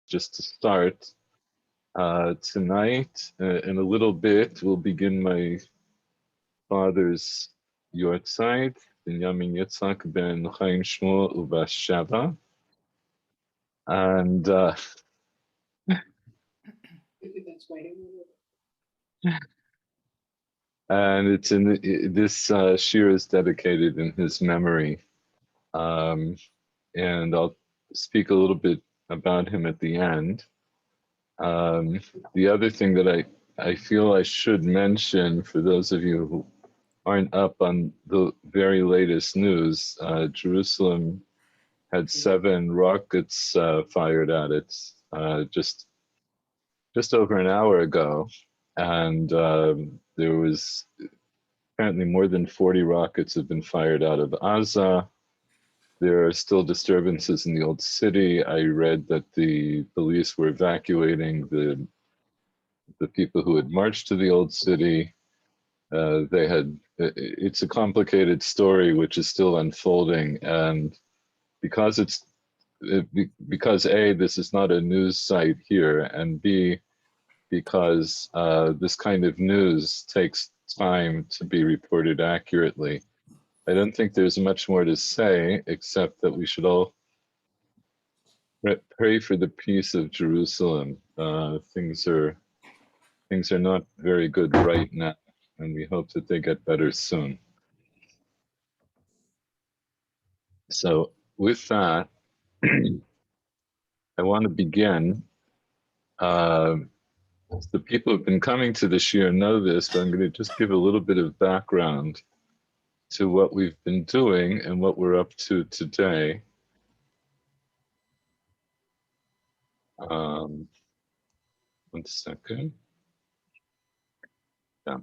just to start. Tonight, in a little bit, we'll begin my father's yortzeit, Binyamin Yitzhak ben Chaim Shmuel Ubas Sheva. And it's in this shir is dedicated in his memory. And I'll speak a little bit about him at the end. The other thing that I feel I should mention for those of you who aren't up on the very latest news, Jerusalem had 7 rockets fired at it just over an hour ago, and there was apparently more than 40 rockets have been fired out of Gaza. There are still disturbances in the old city. I read that the police were evacuating the people who had marched to the old city. It's a complicated story which is still unfolding, and because because A, this is not a news site here, and B, because this kind of news takes time to be reported accurately, I don't think there's much more to say except that we should all pray for the peace of Jerusalem. Things are not very good right now, and we hope that they get better soon. So with that, I want to begin. The people who've been coming to the Shir know this, but I'm going to just give a little bit of background to what we've been doing and what we're up to today. One second. Yeah.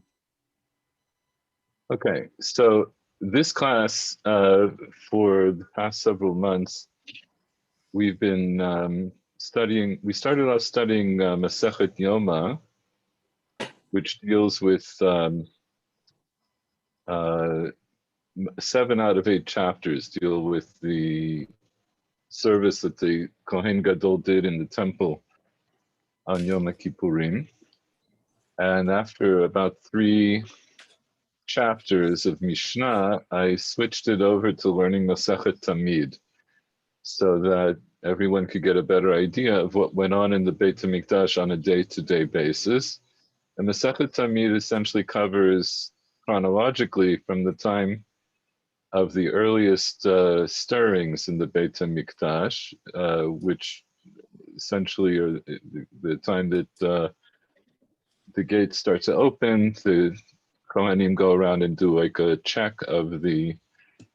Okay, so this class, for the past several months, we've been studying. We started off studying Masechet Yoma, which deals with 7 out of 8 chapters deal with the service that the Kohen Gadol did in the temple on Yom Kippurim. And after about 3 chapters of Mishnah, I switched it over to learning Masechet Tamid, so that everyone could get a better idea of what went on in the Beit HaMikdash on a day-to-day basis. And Masechet Tamid essentially covers chronologically from the time of the earliest stirrings in the Beit HaMikdash, which essentially are the time that the gates start to open. The Kohanim go around and do like a check of the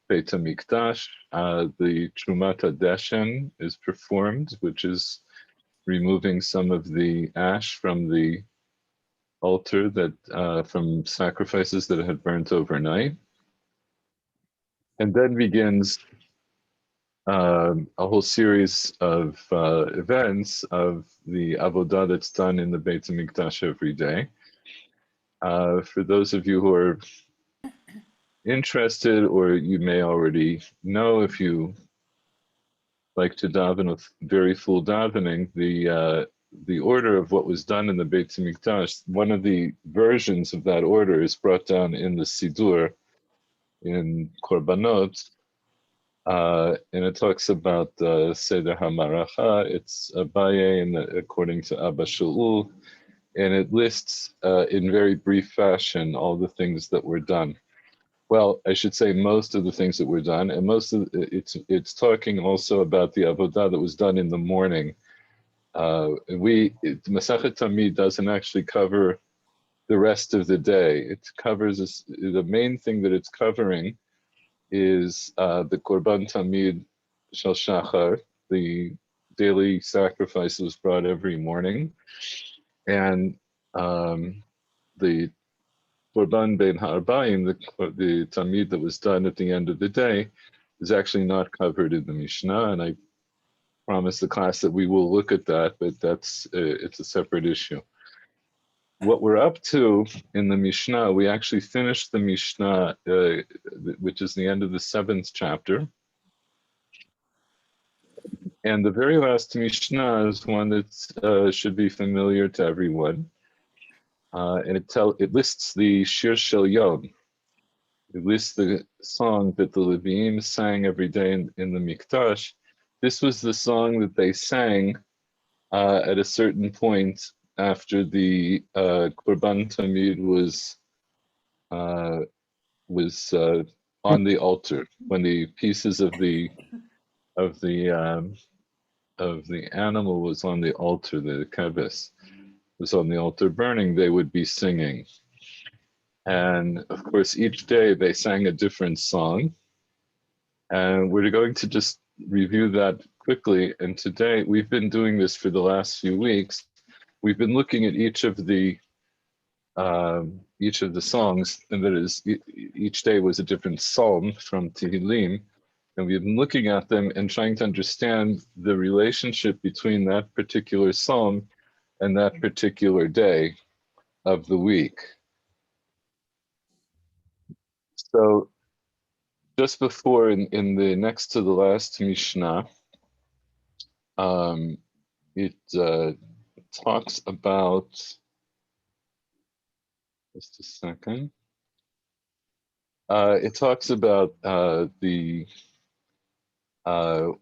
Beit HaMikdash. The Trumat HaDeshen is performed, which is removing some of the ash from the altar that from sacrifices that had burnt overnight. And then begins a whole series of events of the avodah that's done in the Beit HaMikdash every day. For those of you who are interested, or you may already know, if you like to daven with very full davening, the order of what was done in the Beit HaMikdash, one of the versions of that order is brought down in the Sidur, in Korbanot, and it talks about Seder HaMaracha. It's Abaye, according to Abba Shaul, and it lists in very brief fashion all the things that were done. Well, I should say most of the things that were done, and most of it's talking also about the avodah that was done in the morning. Masechet Tamid doesn't actually cover the rest of the day. It covers the main thing that it's covering is the Korban Tamid Shel Shachar, the daily sacrifices brought every morning, and the Korban Ben Ha'arbaim, the Tamid that was done at the end of the day, is actually not covered in the Mishnah, and I promise the class that we will look at that, but it's a separate issue. What we're up to in the Mishnah, we actually finished the Mishnah, which is the end of the 7th chapter. And the very last Mishnah is one that should be familiar to everyone. And it lists the Shir Shel Yom. It lists the song that the Levim sang every day in the Mikdash. This was the song that they sang at a certain point after the Korban Tamid was on the altar, when the pieces of the um, of the animal was on the altar, the keves was on the altar burning, they would be singing. And of course, each day they sang a different song. And we're going to just review that quickly. And today we've been doing this for the last few weeks. We've been looking at each of the songs, and that is, each day was a different psalm from Tehillim, and we've been looking at them and trying to understand the relationship between that particular psalm and that particular day of the week. So just before, in the next to the last Mishnah, it talks about, just a second, it talks about the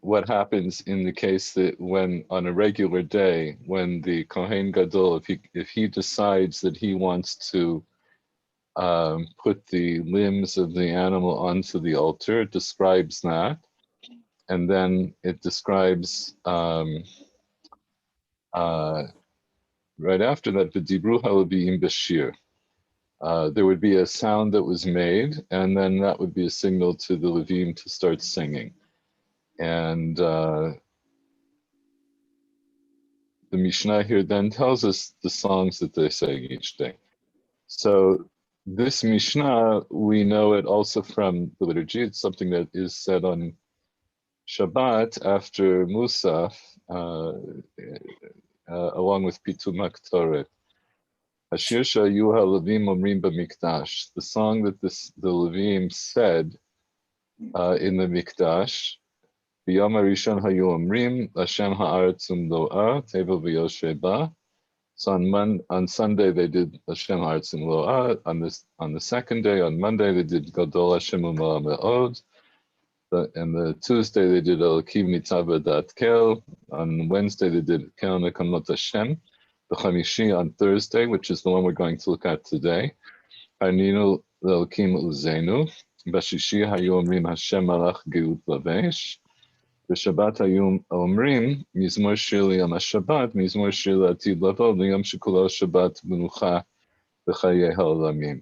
what happens in the case that when on a regular day, when the Kohen Gadol, if he decides that he wants to put the limbs of the animal onto the altar, it describes that, and then it describes right after that, the Dibru Halabim Bashir. There would be a sound that was made, and then that would be a signal to the Levim to start singing. And the Mishnah here then tells us the songs that they sang each day. So this Mishnah, we know it also from the liturgy. It's something that is said on Shabbat after Musaf, along with Pitumak Torah. Shir Shel Yom Omrim B'Mikdash, the song that the Levim said in the Mikdash. B'Yom HaRishon Hayu Omrim Hashem Ha'aretz Umlo'a Tevel V'Yosheh Ba. So on Sunday they did Hashem Ha'aretz Umlo'a. On the second day, on Monday, they did Gadol Hashem Umlo'a Me'od. And the Tuesday they did Elokim Nitzav Dat Kel. On Wednesday they did Kel Mekamot Hashem. The Chamishi on Thursday, which is the one we're going to look at today. Harninu Elokim Uzenu. Bashishi Hayu Omrim Hashem Malach Geut Lavesh. בשבת היו אומרים, מזמור שיר ליום השבת, מזמור שיר לעתיד לבוא, ליום שכולו שבת מנוחה בחיי העולמים.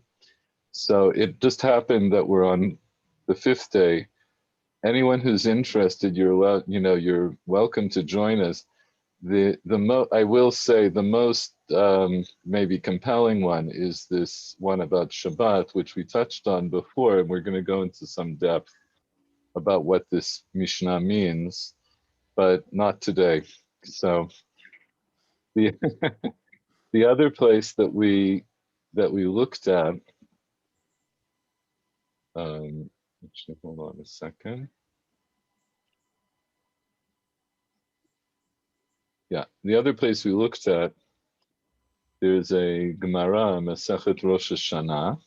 So it just happened that we're on the fifth day. Anyone who's interested, you're welcome to join us. I will say the most maybe compelling one is this one about Shabbat, which we touched on before, and we're going to go into some depth about what this Mishnah means, but not today. So the the other place that we looked at, actually, hold on a second. Yeah, the other place we looked at, there's a Gemara, Masechet Rosh Hashanah,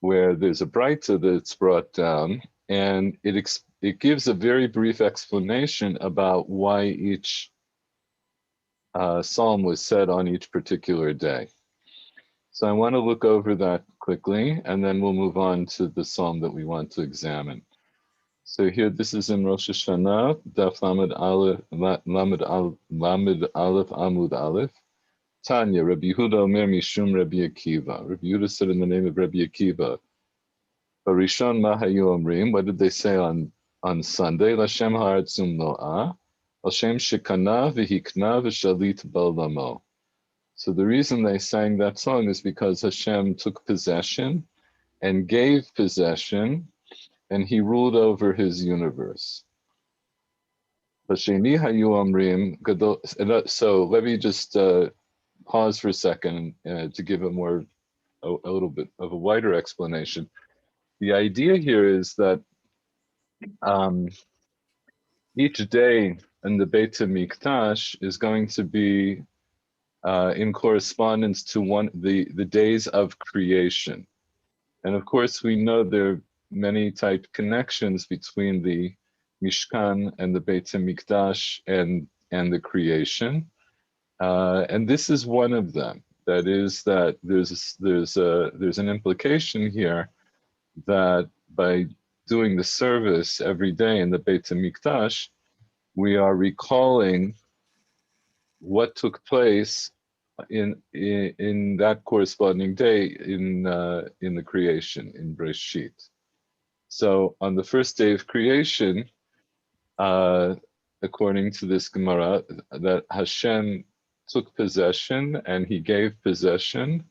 where there's a Braita that's brought down, and it gives a very brief explanation about why each psalm was said on each particular day. So I want to look over that quickly, and then we'll move on to the psalm that we want to examine. So here, this is in Rosh Hashanah, Daf Lamed Aleph Amud Aleph. Tanya, Rabbi Yehuda Omer Mishum Rabbi Akiva. Rabbi Yehuda said in the name of Rabbi Akiva, Barishon Ma Hayu Omrim, what did they say on Sunday? Lashem Ha'aretzum No'ah, Hashem Shekana V'hikna V'shalit B'olamo. So the reason they sang that song is because Hashem took possession and gave possession, and he ruled over his universe. So let me just pause for a second to give a little bit of a wider explanation. The idea here is that each day in the Beit HaMikdash is going to be in correspondence to the days of creation. And of course, we know there are many type connections between the Mishkan and the Beit HaMikdash and the creation. And this is one of them. That is that there's an implication here that by doing the service every day in the Beit HaMikdash, we are recalling what took place in that corresponding day in the creation in Breshit. So on the first day of creation, uh, according to this Gemara, that Hashem took possession and he gave possession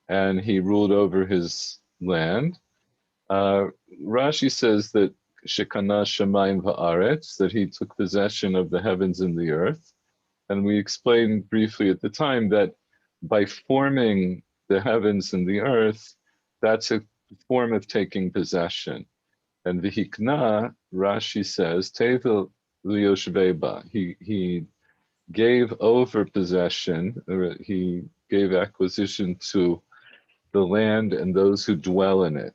and he ruled over his land. Rashi says that Shekana Shemayim Va'aretz, that he took possession of the heavens and the earth. And we explained briefly at the time that by forming the heavens and the earth, that's a form of taking possession. And Vihikna, Rashi says, Tevel Liyoshveba. He gave over possession, or he gave acquisition to the land and those who dwell in it.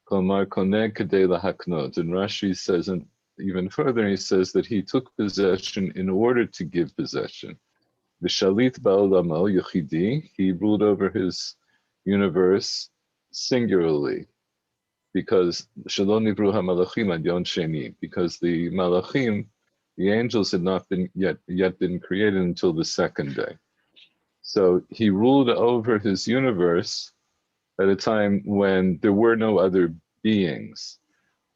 Komar koneg kedei lahaknot. And Rashi says, and even further, he says that he took possession in order to give possession. V'shalit ba'olamo yochidi, he ruled over his universe singularly, because shalom nivru hamalachim ad yon sheni, because the malachim, the angels, had not been yet been created until the second day. So he ruled over his universe at a time when there were no other beings.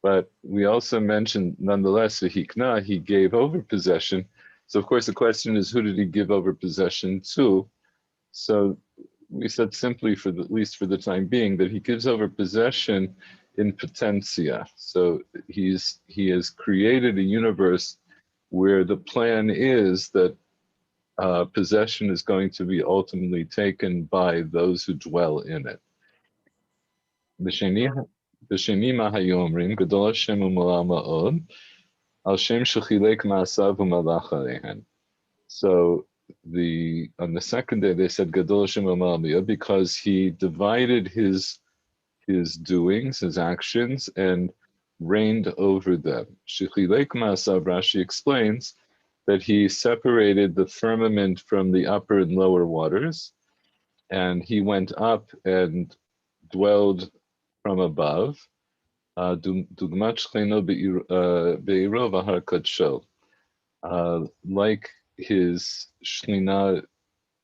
But we also mentioned, nonetheless, Vihikna, he gave over possession. So of course the question is, who did he give over possession to? So we said simply, at least for the time being, that he gives over possession in potentia. So he has created a universe where the plan is that possession is going to be ultimately taken by those who dwell in it. בשני מה היו אומרים, גדול השם ומלא מאוד, על שם שחילק מעשיו ומלך עליהן. So on the second day they said Gadol Hashem Umala Miyod, because he divided his doings, his actions, and reigned over them. Shechilek Ma'asav, Rashi explains that he separated the firmament from the upper and lower waters, and he went up and dwelled from above. Dugmat Shcheno Be'iro V'Har Kadsho. Like his Shechina,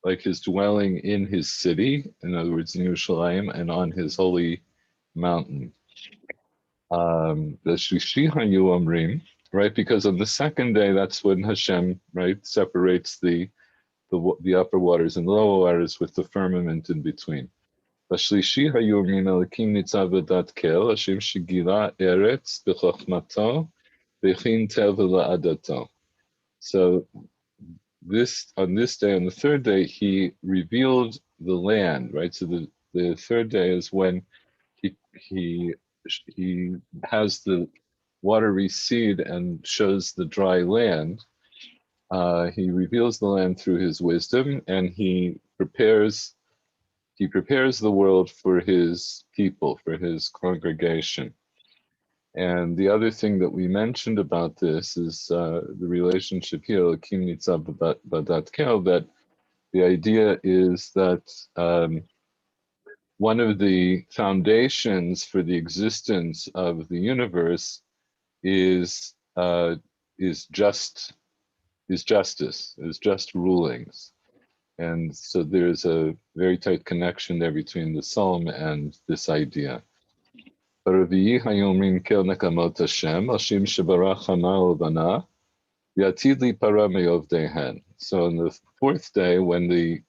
like his dwelling in his city, in other words, in Yerushalayim, and on his holy mountain. The Shlishi Hayu Omrim, right? Because on the second day, that's when Hashem, right, separates the upper waters and the lower waters with the firmament in between. בשלישי היו אומרים אלוקים ניצב בדעת כל, השם שגילה ארץ בחוכמתו, והכין תבל לעדתו. So on this day, on the third day, he revealed the land, right? So the third day is when he has the water recede and shows the dry land. He reveals the land through his wisdom, and he prepares the world for his people, for his congregation. And the other thing that we mentioned about this is the relationship here, Elokim Nitzav B'dat Kel, that the idea is that one of the foundations for the existence of the universe is justice, is just rulings. And so there's a very tight connection there between the psalm and this idea. So on the fourth day, when the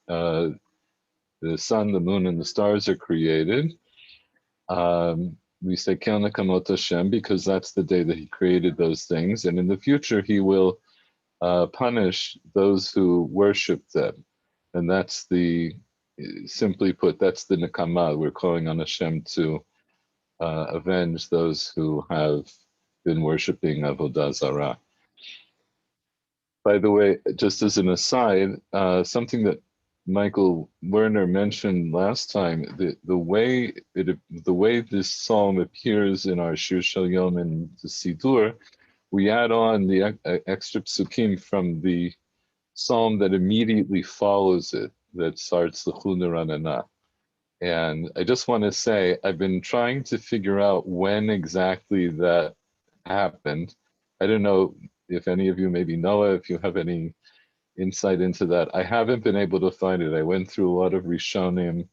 sun, the moon, and the stars are created, we say Kel Nekamot Hashem, because that's the day that he created those things. And in the future, he will punish those who worship them. And that's simply put, that's the Nekama. We're calling on Hashem to avenge those who have been worshiping Avodah Zarah. By the way, just as an aside, something that Michael Werner mentioned last time, the way this psalm appears in our Shir Shel Yom and the Sidur, we add on the extra psukim from the psalm that immediately follows it, that starts the Chunaranana. And I just want to say, I've been trying to figure out when exactly that happened. I don't know if any of you maybe know it, if you have any insight into that. I haven't been able to find it. I went through a lot of Rishonim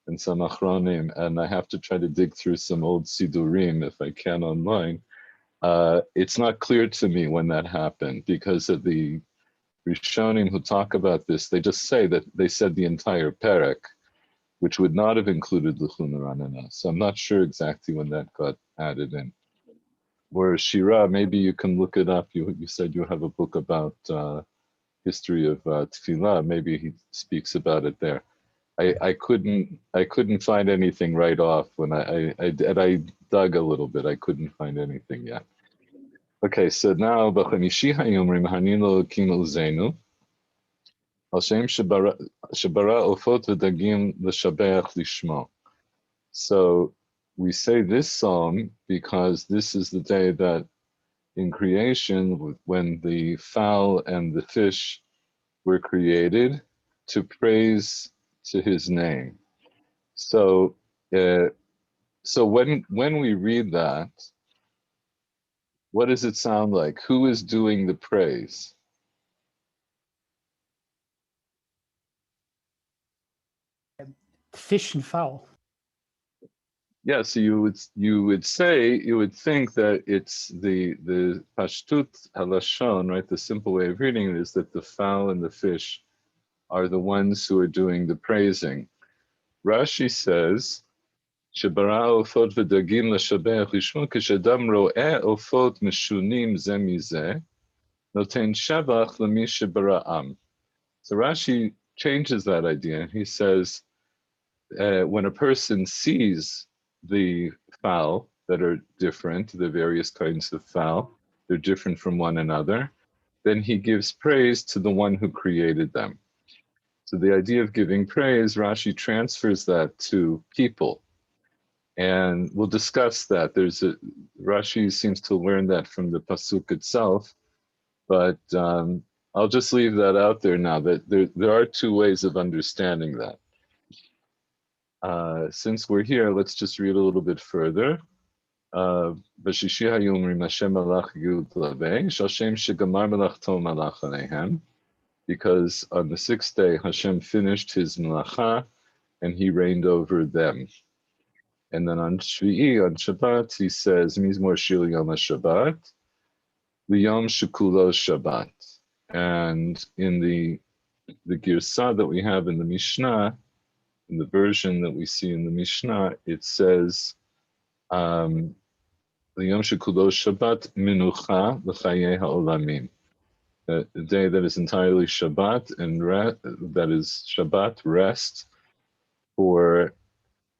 and some Achronim, and I have to try to dig through some old Sidurim if I can online. It's not clear to me when that happened because of the Rishonim who talk about this. They just say that they said the entire Perek, which would not have included L'chun Ranana. So I'm not sure exactly when that got added in. Or Shira, maybe you can look it up. You said you have a book about history of Tefillah. Maybe he speaks about it there. I couldn't find anything right off when I dug a little bit. I couldn't find anything yet. Okay, so now b'chamishi hayomrim haninu elokim uzenu al shem shebara ofot v'dagim l'shabeach lishmo. So we say this psalm because this is the day that in creation, when the fowl and the fish were created to praise to his name. So, so when we read that, what does it sound like? Who is doing the praise? Fish and fowl. Yeah, so you would think that it's the pashtut halashon, right? The simple way of reading it is that the fowl and the fish are the ones who are doing the praising. Rashi says, "Shebara ofot v'dagim l'shabeach lishmo k'shadam ro'eh ofot meshunim ze mizeh noten shavach l'mi shebara'am." So Rashi changes that idea. He says, when a person sees the fowl that are different, the various kinds of fowl, they're different from one another, then he gives praise to the one who created them. So the idea of giving praise, Rashi transfers that to people. And we'll discuss that. Rashi seems to learn that from the Pasuk itself, but I'll just leave that out there now, that there are two ways of understanding that. Since we're here, let's just read a little bit further. Because on the sixth day, Hashem finished his melacha and he reigned over them. And then on Shvi'i, on Shabbat, he says, Mizmor Shir Yom Shabbat, Liyom Shekulo Shabbat. And in the Girsah that we have in the Mishnah, in the version that we see in the Mishnah, it says, Liyom Shekulo Shabbat Minucha L'chayei Ha'olamim. A day that is entirely Shabbat, and that is Shabbat, rest for,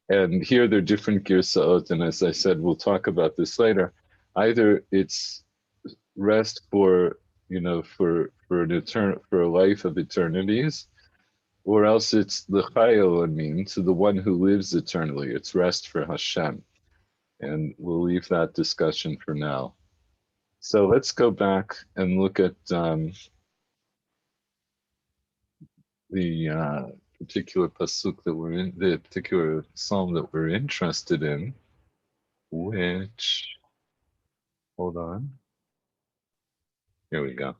and here there are different Girsaot, and as I said, we'll talk about this later. Either it's rest for, for a life of eternities, or else it's l'chayei, to the one who lives eternally. It's rest for Hashem. And we'll leave that discussion for now. So let's go back and look at the particular pasuk that we're in, the particular psalm that we're interested in, which, hold on, here we go.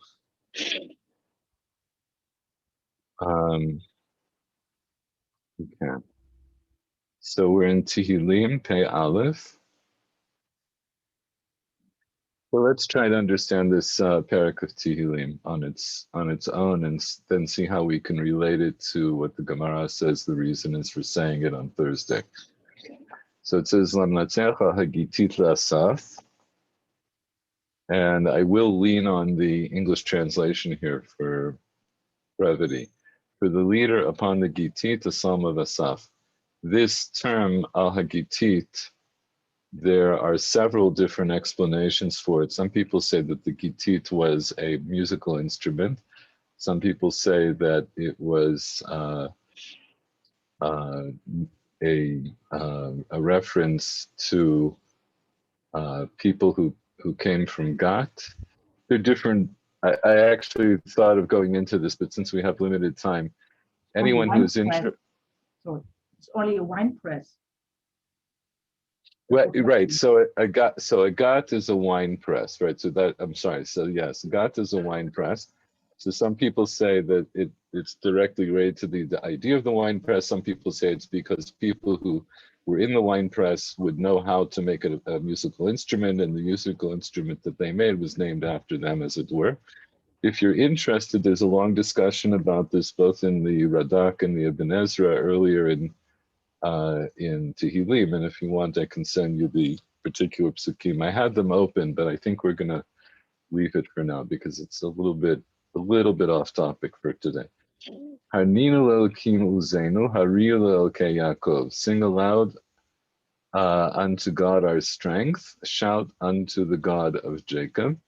Okay. So we're in Tehillim, Pei Aleph. Well, let's try to understand this parak of Tehillim on its own, and then see how we can relate it to what the Gemara says the reason is for saying it on Thursday. So it says, Lamnatzecha hagitit la'asaf, and I will lean on the English translation here for brevity. For the leader upon the Gitit, the Psalm of Asaf. This term, al hagitit, there are several different explanations for it. Some people say that the gitit was a musical instrument. Some people say that it was uh, a reference to people who came from Gat. They're different. I actually thought of going into this, but since we have limited time, anyone who's interested. So it's only a wine press. Well, right. So a gat is a wine press, right? So that I'm sorry. So yes, a gat is a wine press. So some people say that it's directly related to the idea of the wine press. Some people say it's because people who were in the wine press would know how to make a musical instrument, and the musical instrument that they made was named after them, as it were. If you're interested, there's a long discussion about this both in the Radak and the Ibn Ezra earlier in Tehillim, and if you want, I can send you the particular psukim. I had them open, but I think we're going to leave it for now because it's a little bit off topic for today. Harninu Elokim Uzenu, Haril Elkei Yaakov. Sing aloud unto God our strength. Shout unto the God of Jacob.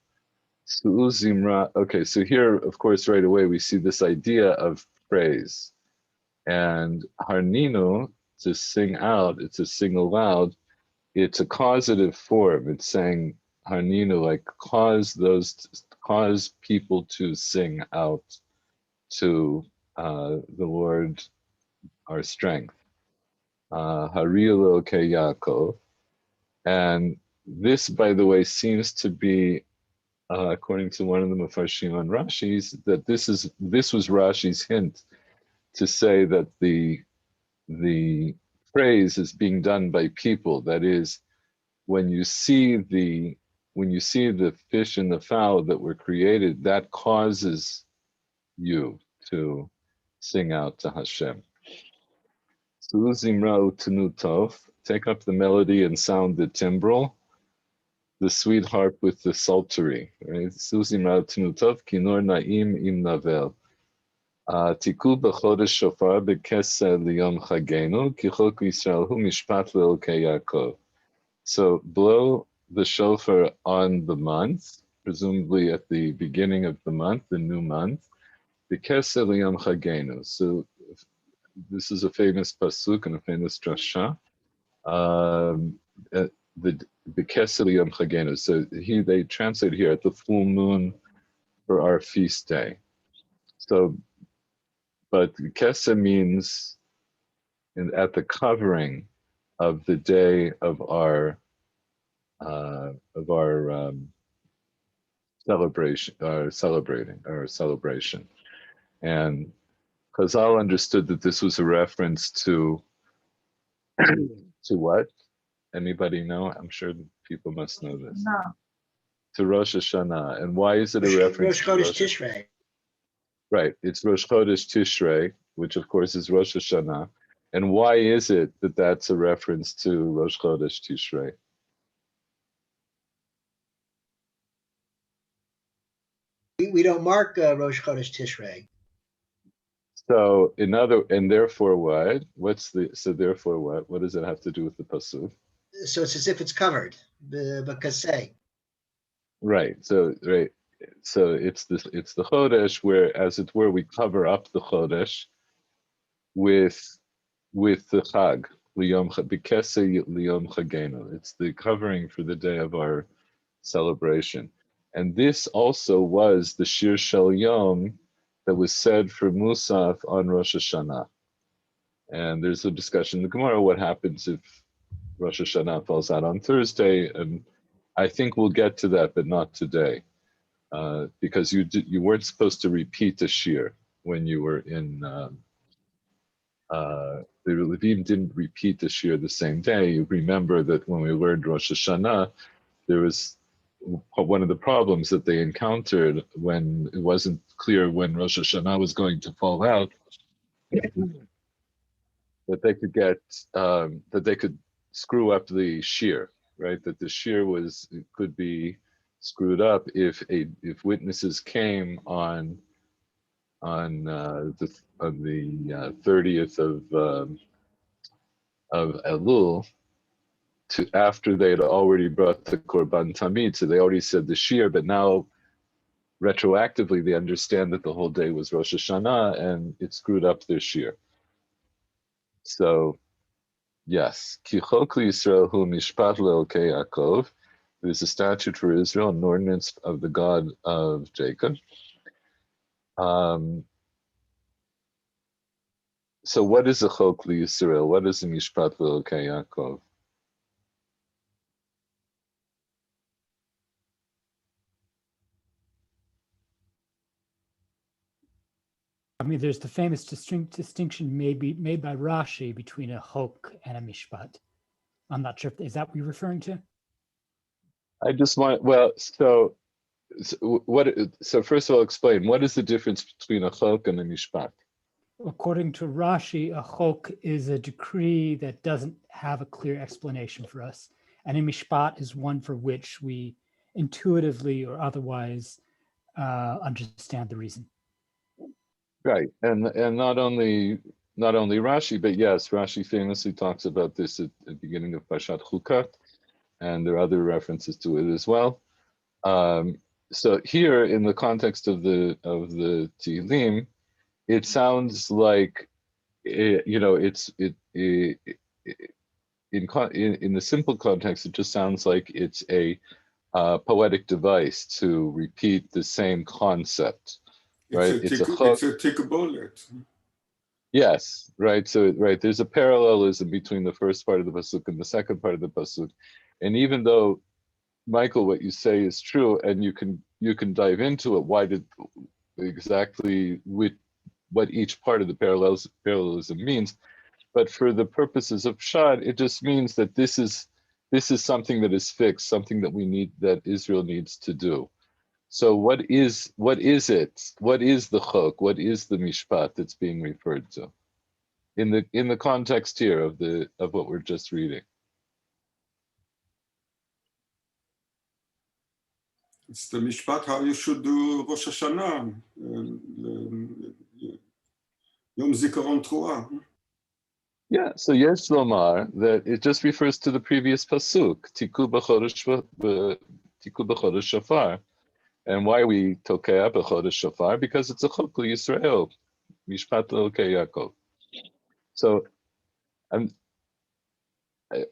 Su'uzimra. Okay, so here, of course, right away we see this idea of praise. And Harninu, to sing out, it's to sing aloud. It's a causative form. It's saying Harninu, like cause people to sing out to the Lord, our strength. Harilo ke Yaakov. And this, by the way, seems to be, according to one of the Mefarshim on Rashi's, that this was Rashi's hint to say that the praise is being done by people. That is, when you see the fish and the fowl that were created, that causes you to sing out to Hashem. Su'uzimra u'tenutov, take up the melody and sound the timbrel, the sweet harp with the psaltery. Right? Su'uzimra u'tenutov, kinor na'im im navel. Tiku b'chodesh shofar b'kesed liyom chagenu, ki chok Yisrael hu mishpat le'elkei Yaakov. So blow the shofar on the month, presumably at the beginning of the month, the new month, b'kesed liyom chagenu. So this is a famous pasuk and a famous drasha. The b'kesed liyom chagenu. So they translate here at the full moon for our feast day. So, but Kesa means at the covering of the day of our celebration, celebration. And Chazal understood that this was a reference to what? Anybody know? I'm sure people must know this. No. To Rosh Hashanah. And why is it a reference to Rosh Chodesh Tishrei? Right, it's Rosh Chodesh Tishrei, which of course is Rosh Hashanah. And why is it that that's a reference to Rosh Chodesh Tishrei? We don't mark Rosh Chodesh Tishrei. So therefore what? Therefore what? What does it have to do with the pasuk? So it's as if it's covered, because Right. So it's the Chodesh where, as it were, we cover up the Chodesh with the Chag, B'kesei Liyom Chagenu. It's the covering for the day of our celebration. And this also was the Shir Shel Yom that was said for Musaf on Rosh Hashanah. And there's a discussion in the Gemara, what happens if Rosh Hashanah falls out on Thursday? And I think we'll get to that, but not today. Because you weren't supposed to repeat a Shir when you were in, the Levim didn't repeat the Shir the same day. You remember that when we learned Rosh Hashanah, there was one of the problems that they encountered when it wasn't clear when Rosh Hashanah was going to fall out, that they could screw up the Shir, right? That the Shir could be screwed up if witnesses came on the 30th of Elul to after they had already brought the Korban Tamid. So they already said the Shir, but now retroactively they understand that the whole day was Rosh Hashanah and it screwed up their Shir. So yes, Ki chok Yisrael hu mishpat le'elkei Yaakov. There's a statute for Israel, an ordinance of the God of Jacob. So what is a chok Yisrael? What is a mishpat le'elkei Yaakov? I mean, there's the famous distinction made by Rashi between a chok and a mishpat. I'm not sure, is that what you're referring to? I just want, well, so first of all, explain, what is the difference between a chok and a mishpat? According to Rashi, a chok is a decree that doesn't have a clear explanation for us. And a mishpat is one for which we intuitively or otherwise understand the reason. Right, and not only Rashi, but yes, Rashi famously talks about this at the beginning of Parshat Chukat, and there are other references to it as well. So here, in the context of the Tehillim, it sounds like in the simple context, it just sounds like it's a poetic device to repeat the same concept. Right, it's a tikkubolet. Yes, right. So right, there's a parallelism between the first part of the pasuk and the second part of the pasuk, and even though, Michael, what you say is true, and you can dive into it. Why did exactly what each part of the parallelism means? But for the purposes of Pshat, it just means that this is something that is fixed, something that we need, that Israel needs to do. So what is it? What is the chok? What is the mishpat that's being referred to in the context here of what we're just reading? It's the mishpat how you should do Rosh Hashanah, Yom Zikaron Teruah. Yeah, so Yesh Lomar, that it just refers to the previous pasuk, Tiku b'chodesh shofar. And why we tokea b'chodesh shofar? Because it's a chok Yisrael, mishpat le'elkei Yaakov. So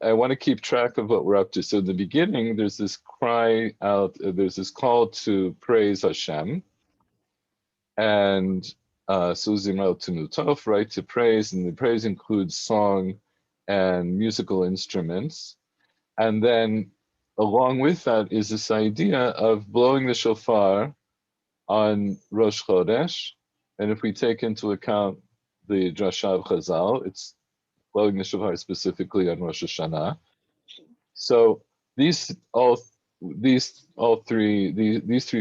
I want to keep track of what we're up to. So in the beginning, there's this cry out, there's this call to praise Hashem, and Suzimel Tunutov, right, to praise, and the praise includes song and musical instruments. And then along with that is this idea of blowing the shofar on Rosh Chodesh. And if we take into account the Drasha of Chazal, it's blowing the shofar specifically on Rosh Hashanah. So these three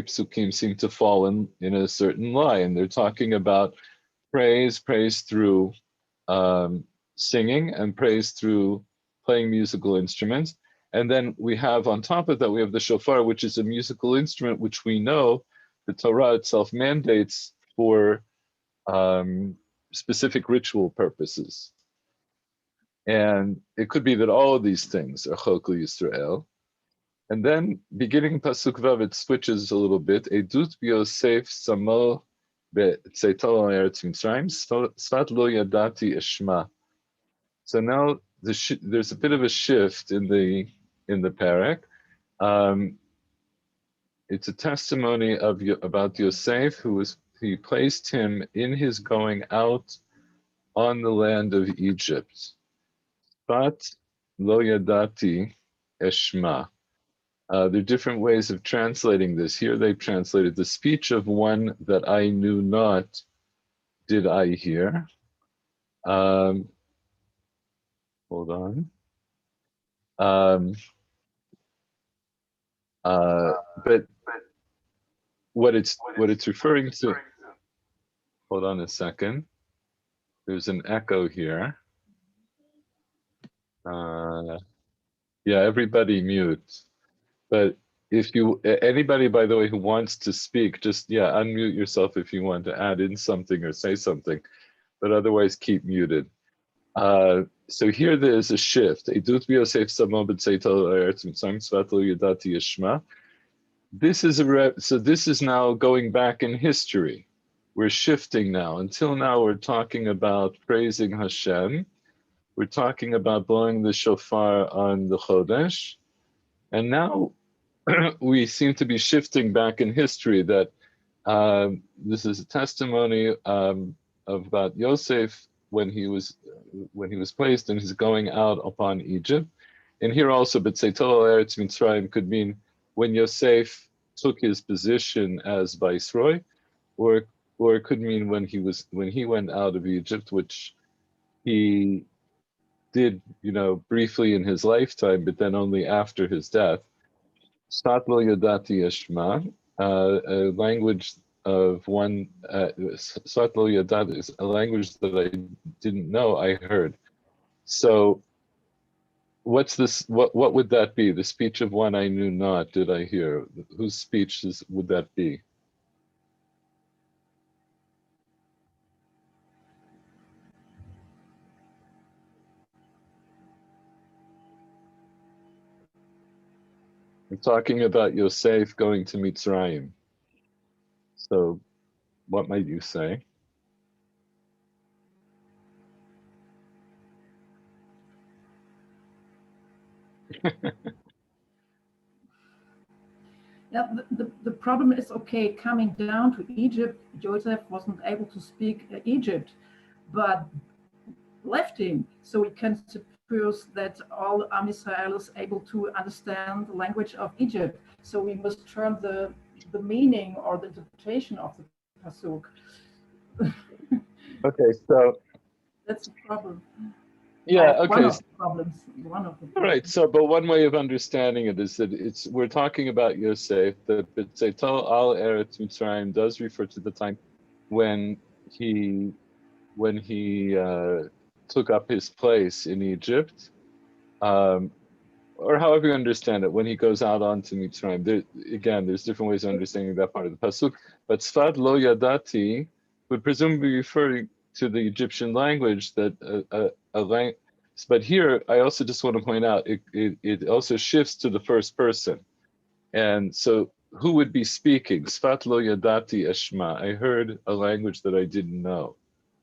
psukim seem to fall in a certain line. They're talking about praise through singing, and praise through playing musical instruments. And then we have, on top of that, we have the shofar, which is a musical instrument, which we know the Torah itself mandates for specific ritual purposes. And it could be that all of these things are chok Yisrael. And then beginning Pasuk Vav, it switches a little bit. Edut b'Yosef samo be'tzeitol eretz Mitzrayim, sfat lo yadati eshma. So now there's a bit of a shift in the parak. It's a testimony about Yosef, he placed him in his going out on the land of Egypt. Sfat lo yadati eshma. There are different ways of translating this. Here they've translated the speech of one that I knew not, did I hear. Hold on. But what it's referring to, hold on a second. There's an echo here. Yeah, everybody mute. But if anybody, by the way, who wants to speak, just, unmute yourself if you want to add in something or say something, but otherwise keep muted. So here there's a shift. Edut b'Yosef samo b'tzeitel eretz Mitzrayim tzvat lo yadati yishma. This is so this is now going back in history. We're shifting now. Until now, we're talking about praising Hashem. We're talking about blowing the shofar on the Chodesh. And now we seem to be shifting back in history that this is a testimony about Yosef when he was placed and he's going out upon Egypt. And here also, B'tzeitol Eretz Mitzrayim could mean when Yosef took his position as viceroy, or it could mean when he went out of Egypt, which he did, briefly in his lifetime, but then only after his death. Sat lo yadati yashma, a language of one. Sat lo yadati is a language that I didn't know. I heard. So, what's this? What would that be? The speech of one I knew not. Did I hear? Whose speech would that be? We're talking about Yosef going to Mitzrayim. So, what might you say? Yeah, the problem is, okay, coming down to Egypt, Joseph wasn't able to speak Egypt, but left him. So we can suppose that all Am Israel is able to understand the language of Egypt. So we must turn the meaning or the interpretation of the pasuk. Okay, so that's the problem. Yeah. One Okay. of the problems. All right. So, but one way of understanding it is that we're talking about Yosef. The B'tzeitol al Eretz Mitzrayim does refer to the time when he took up his place in Egypt, or however you understand it. When he goes out onto Mitzrayim, there's different ways of understanding that part of the pasuk. But Sfat lo yadati would presumably be referring to the Egyptian language but here I also just want to point out it also shifts to the first person, and so who would be speaking? Sfat lo yadati eshma. I heard a language that I didn't know.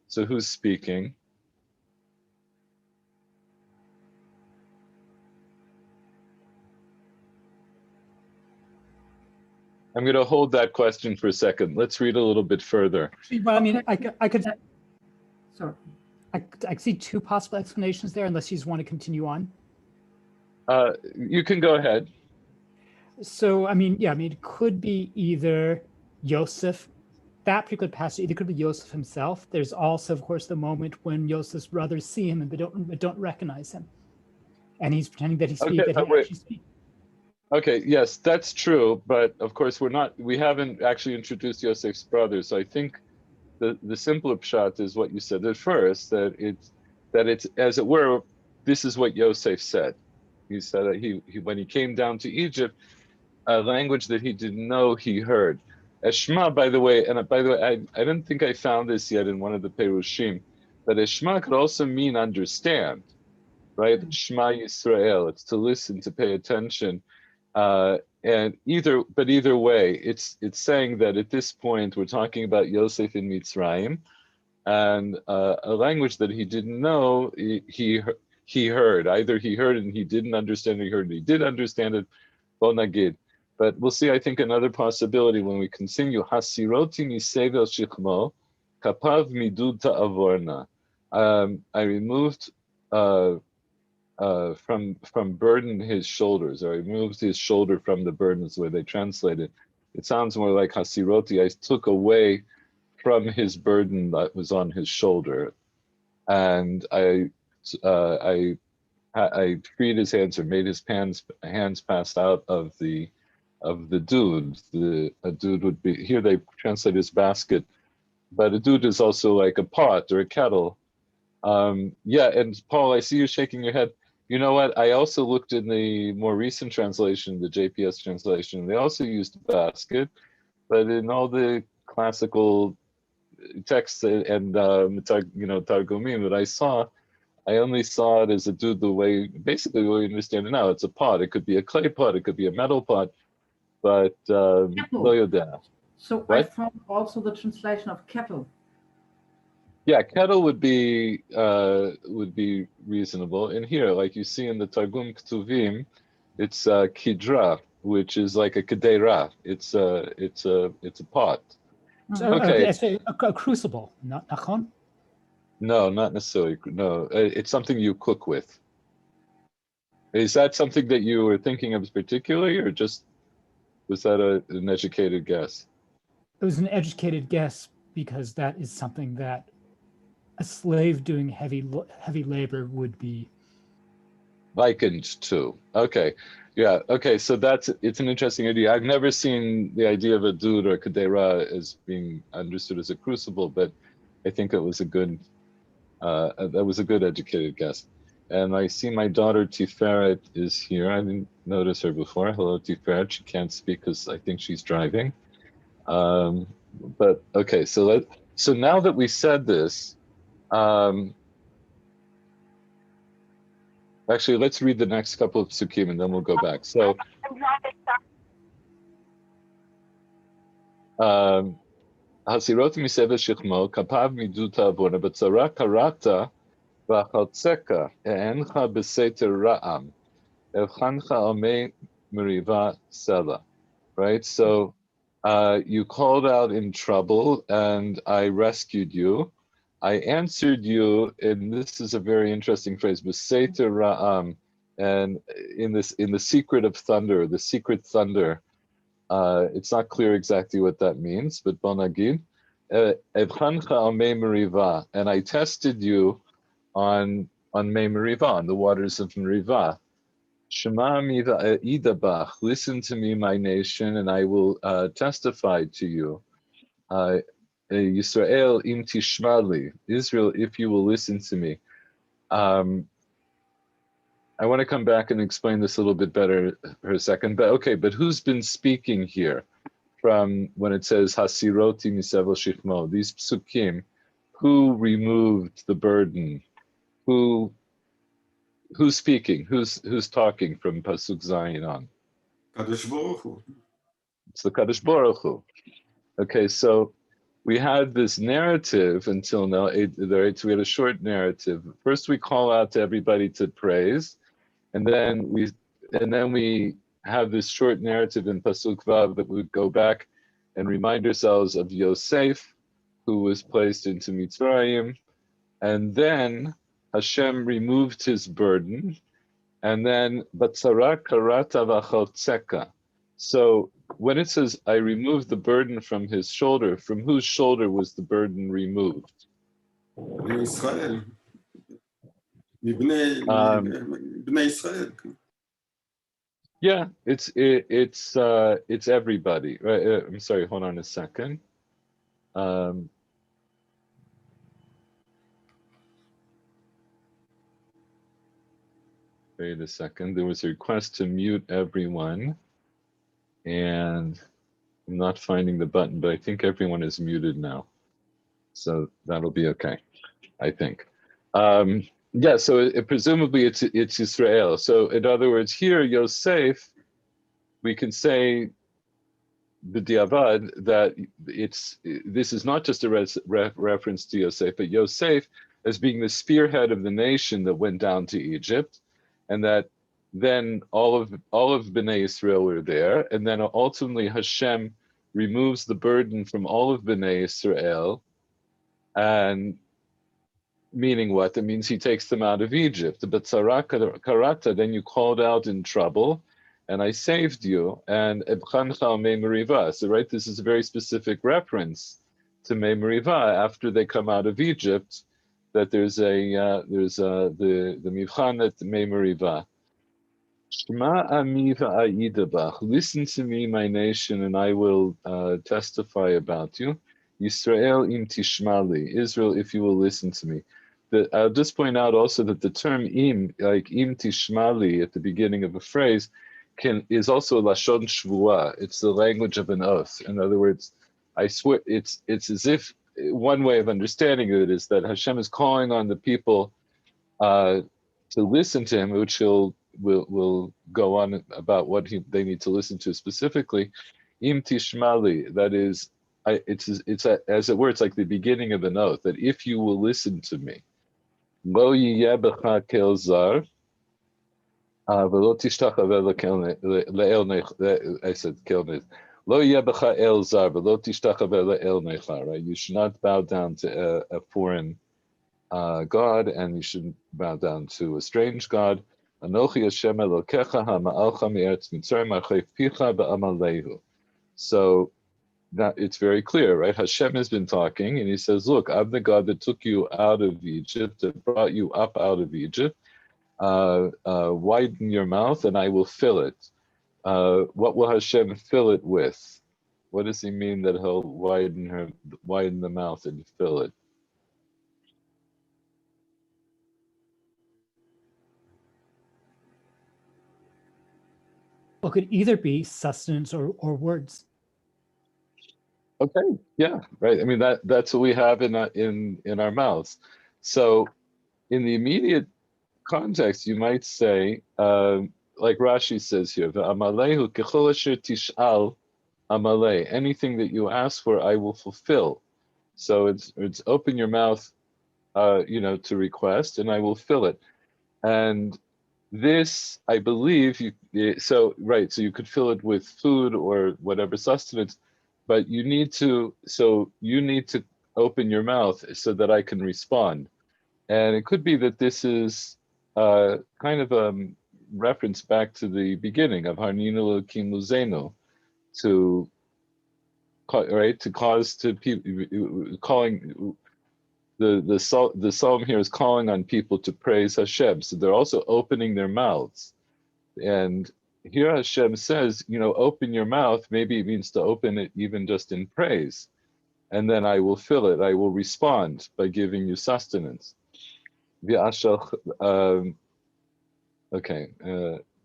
So who's speaking? I'm going to hold that question for a second. Let's read a little bit further. Well, I mean, I could. Sorry. I see two possible explanations there, unless you just want to continue on. You can go ahead. So, it could be either Yosef, that particular passage, either could be Yosef himself. There's also, of course, the moment when Yosef's brothers see him and they don't recognize him, and he's pretending that he actually speaks. Okay, yes, that's true, but of course we haven't actually introduced Yosef's brothers. So I think the simpler pshat is what you said at first, that it's as it were, this is what Yosef said. He said that he when he came down to Egypt, a language that he didn't know he heard. Eshma, by the way, I didn't think I found this yet in one of the Perushim, but Eshma could also mean understand, right? Shema Yisrael, it's to listen, to pay attention. And either way, it's saying that at this point we're talking about Yosef in Mitzrayim, and a language that he didn't know he heard. Either he heard and he didn't understand, or he heard and he did understand it. Bonagid. But we'll see, I think, another possibility when we continue. Hasiroti misevel shichmo, kapav midud ta'avorna. I removed from burden his shoulders, or I removed his shoulder from the burden, is the way they translate it. It sounds more like Hasiroti, I took away from his burden that was on his shoulder, and I freed his hands, or made his hands pass out of the dud. A dud would be, here they translate as basket, but a dud is also like a pot or a kettle. Yeah, and Paul, I see you shaking your head. You know what? I also looked in the more recent translation, the JPS translation. They also used basket, but in all the classical texts and Targumim that I saw, I only saw it as a dud the way, basically the way we understand it now. It's a pot. It could be a clay pot. It could be a metal pot. But lo yodea. So I What? found also the translation of kettle. Yeah, kettle would be reasonable. And here, like you see in the Targum Ktuvim, it's kidra, which is like a kedera. It's a pot. So, Okay. it's a crucible, not nachon? No, not necessarily. No, it's something you cook with. Is that something that you were thinking of particularly, or just was that an educated guess? It was an educated guess because that is something that a slave doing heavy labor would be Likened to. Okay. Yeah. Okay. So it's an interesting idea. I've never seen the idea of a dud or kedera as being understood as a crucible, but I think it was a good educated guess. And I see my daughter Tiferet is here. I didn't notice her before. Hello, Tiferet. She can't speak because I think she's driving. But okay, so now that we said this, actually, let's read the next couple of psukim and then we'll go back. So, Hasirot miseva shichmo kapav miduta avona b'tzara karata v'achaltzeka e'encha b'seter ra'am evchancha omei meriva sela. Right. So, you called out in trouble, and I rescued you. I answered you, and this is a very interesting phrase, b'seter ra'am, and in the secret of thunder, the secret thunder. It's not clear exactly what that means, but bonagid, evchancha omei meriva, and I tested you on mei meriva, on the waters of Meriva. Shema miva idabach, listen to me, my nation, and I will testify to you. Yisrael im tishmali, Israel, if you will listen to me. I want to come back and explain this a little bit better for a second, but okay, but who's been speaking here from when it says Hasiroti misevel shichmo, these psukim, who removed the burden? Who's speaking? Who's talking from Pasuk Zayin on? Kadosh Baruch Hu. It's the Kadosh Baruch Hu. Okay, so we had this narrative until now. We had a short narrative. First, we call out to everybody to praise, and then we have this short narrative in Pasuk Vav that we would go back and remind ourselves of Yosef, who was placed into Mitzrayim, and then Hashem removed his burden, and then Batzara karata v'achaltzeka. So when it says, I removed the burden from his shoulder, from whose shoulder was the burden removed? Israel. Bnei Israel. Yeah, it's everybody. Right? I'm sorry, hold on a second. Wait a second. There was a request to mute everyone, and I'm not finding the button, but I think everyone is muted now. So that'll be okay, I think. Yeah, so presumably it's Israel. So in other words, here, Yosef, we can say the diavad that this is not just a reference to Yosef, but Yosef as being the spearhead of the nation that went down to Egypt, and that then all of Bnei Israel were there, and then ultimately Hashem removes the burden from all of Bnei Israel, and meaning what? That means he takes them out of Egypt. But Tzara Karata, then you called out in trouble, and I saved you. And Ebchancha Mei Meriva. So right, this is a very specific reference to Mei Meriva after they come out of Egypt. That there's the Mivchan at Mei Meriva. Shema ami va'ayidabach. Listen to me, my nation, and I will testify about you. Yisrael im tishmali. Israel, if you will listen to me. I'll just point out also that the term im, like im tishmali at the beginning of a phrase, is also lashon shvua. It's the language of an oath. In other words, I swear, it's as if one way of understanding it is that Hashem is calling on the people to listen to him, which will go on about what they need to listen to specifically. Im tishmali, that is, as it were, it's like the beginning of an oath, that if you will listen to me, lo yiyeh b'cha kel zar, v'lo tishtachave le'el nech, I said kel nech, lo yiyeh b'cha el zar, v'lo tishtachave le'el necha, right? You should not bow down to a foreign God, and you shouldn't bow down to a strange God. Anochi Hashem Elokecha ha'ma'alcha mi'eretz Mitzrayim ha'chayef picha ba'amalehu. So that it's very clear, right? Hashem has been talking, and he says, "Look, I'm the God that took you out of Egypt, that brought you up out of Egypt. Widen your mouth, and I will fill it." What will Hashem fill it with? What does he mean that he'll widen the mouth and fill it? Well, could either be sustenance or words. Okay, yeah, right. I mean that's what we have in our mouths. So in the immediate context, you might say, like Rashi says here, "V'amalehu kechol asher tish'al amaleh." Anything that you ask for, I will fulfill. So it's open your mouth, to request, and I will fill it. And this, I believe, so you could fill it with food or whatever sustenance, but you need to open your mouth so that I can respond. And it could be that this is kind of a reference back to the beginning of Harninu Elokim Luzenu, to cause to people, calling the psalm here is calling on people to praise Hashem. So they're also opening their mouths. And here Hashem says, open your mouth. Maybe it means to open it even just in praise. And then I will fill it. I will respond by giving you sustenance. Okay.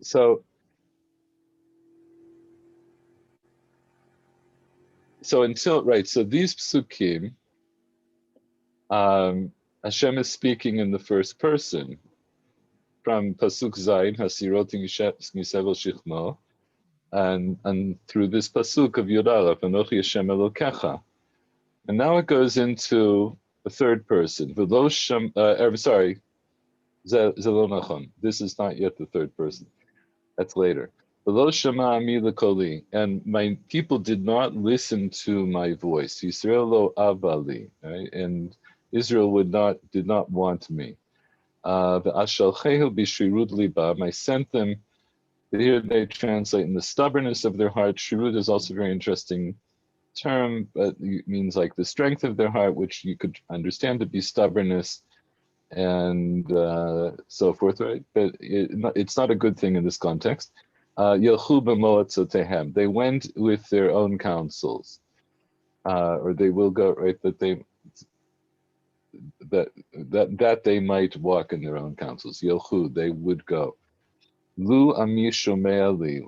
So these psukim, Hashem is speaking in the first person from pasuk zayin hasirot misevel shichmo, and through this pasuk of Yud Aleph, Anochi Hashem Elokecha, and now it goes into the third person. Sorry, zelo nachon. This is not yet the third person. That's later. V'lo shama ami lekoli, and my people did not listen to my voice. Yisrael lo avali, right? And Israel did not want me. V'ashalchehu b'shirut libam, I sent them. Here they translate in the stubbornness of their heart. Shirut is also a very interesting term, but it means like the strength of their heart, which you could understand to be stubbornness and so forth, right? But it's not a good thing in this context. Yelchu b'moatzotehem, they went with their own counsels, or they will go, right? That they might walk in their own counsels. Yelchu, they would go. Lu ami shomei li,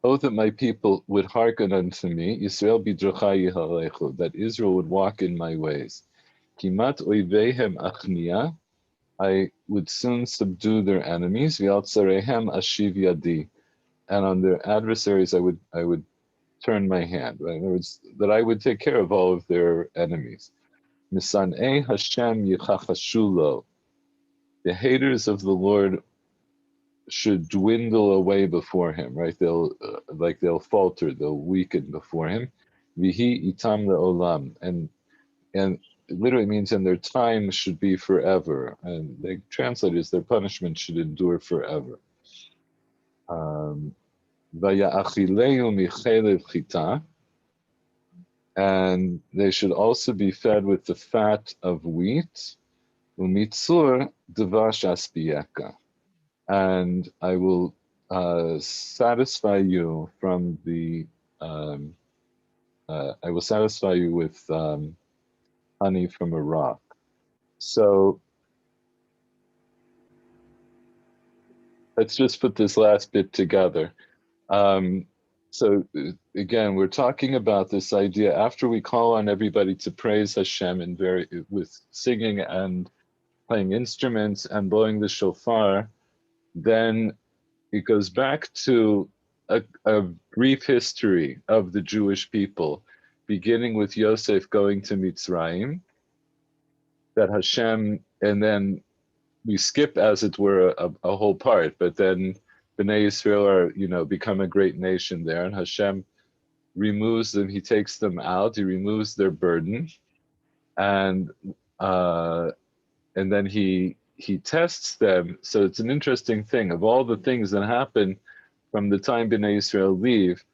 oh, that my people would hearken unto me. Yisrael bidrochai yihalechu, that Israel would walk in my ways. Kimat oivehem achnia, I would soon subdue their enemies. V'altzarehem ashiv yadi, and on their adversaries I would turn my hand. Right? In other words, that I would take care of all of their enemies. Misanei Hashem yichachashulo, the haters of the Lord should dwindle away before him. Right? They'll falter, they'll weaken before him. Vihi itam leolam, and it literally means, and their time should be forever. And they translate it as their punishment should endure forever. And they should also be fed with the fat of wheat. Umitzur devash aspiyeka, and I will satisfy you from the. I will satisfy you with honey from a rock. So let's just put this last bit together. So again, we're talking about this idea after we call on everybody to praise Hashem with singing and playing instruments and blowing the shofar, then it goes back to a brief history of the Jewish people, beginning with Yosef going to Mitzrayim, that Hashem, and then we skip, as it were, a whole part, but then Bnei Yisrael are, become a great nation there, and Hashem removes them, he takes them out, he removes their burden, and then he tests them. So it's an interesting thing. Of all the things that happen from the time Bnei Yisrael leave,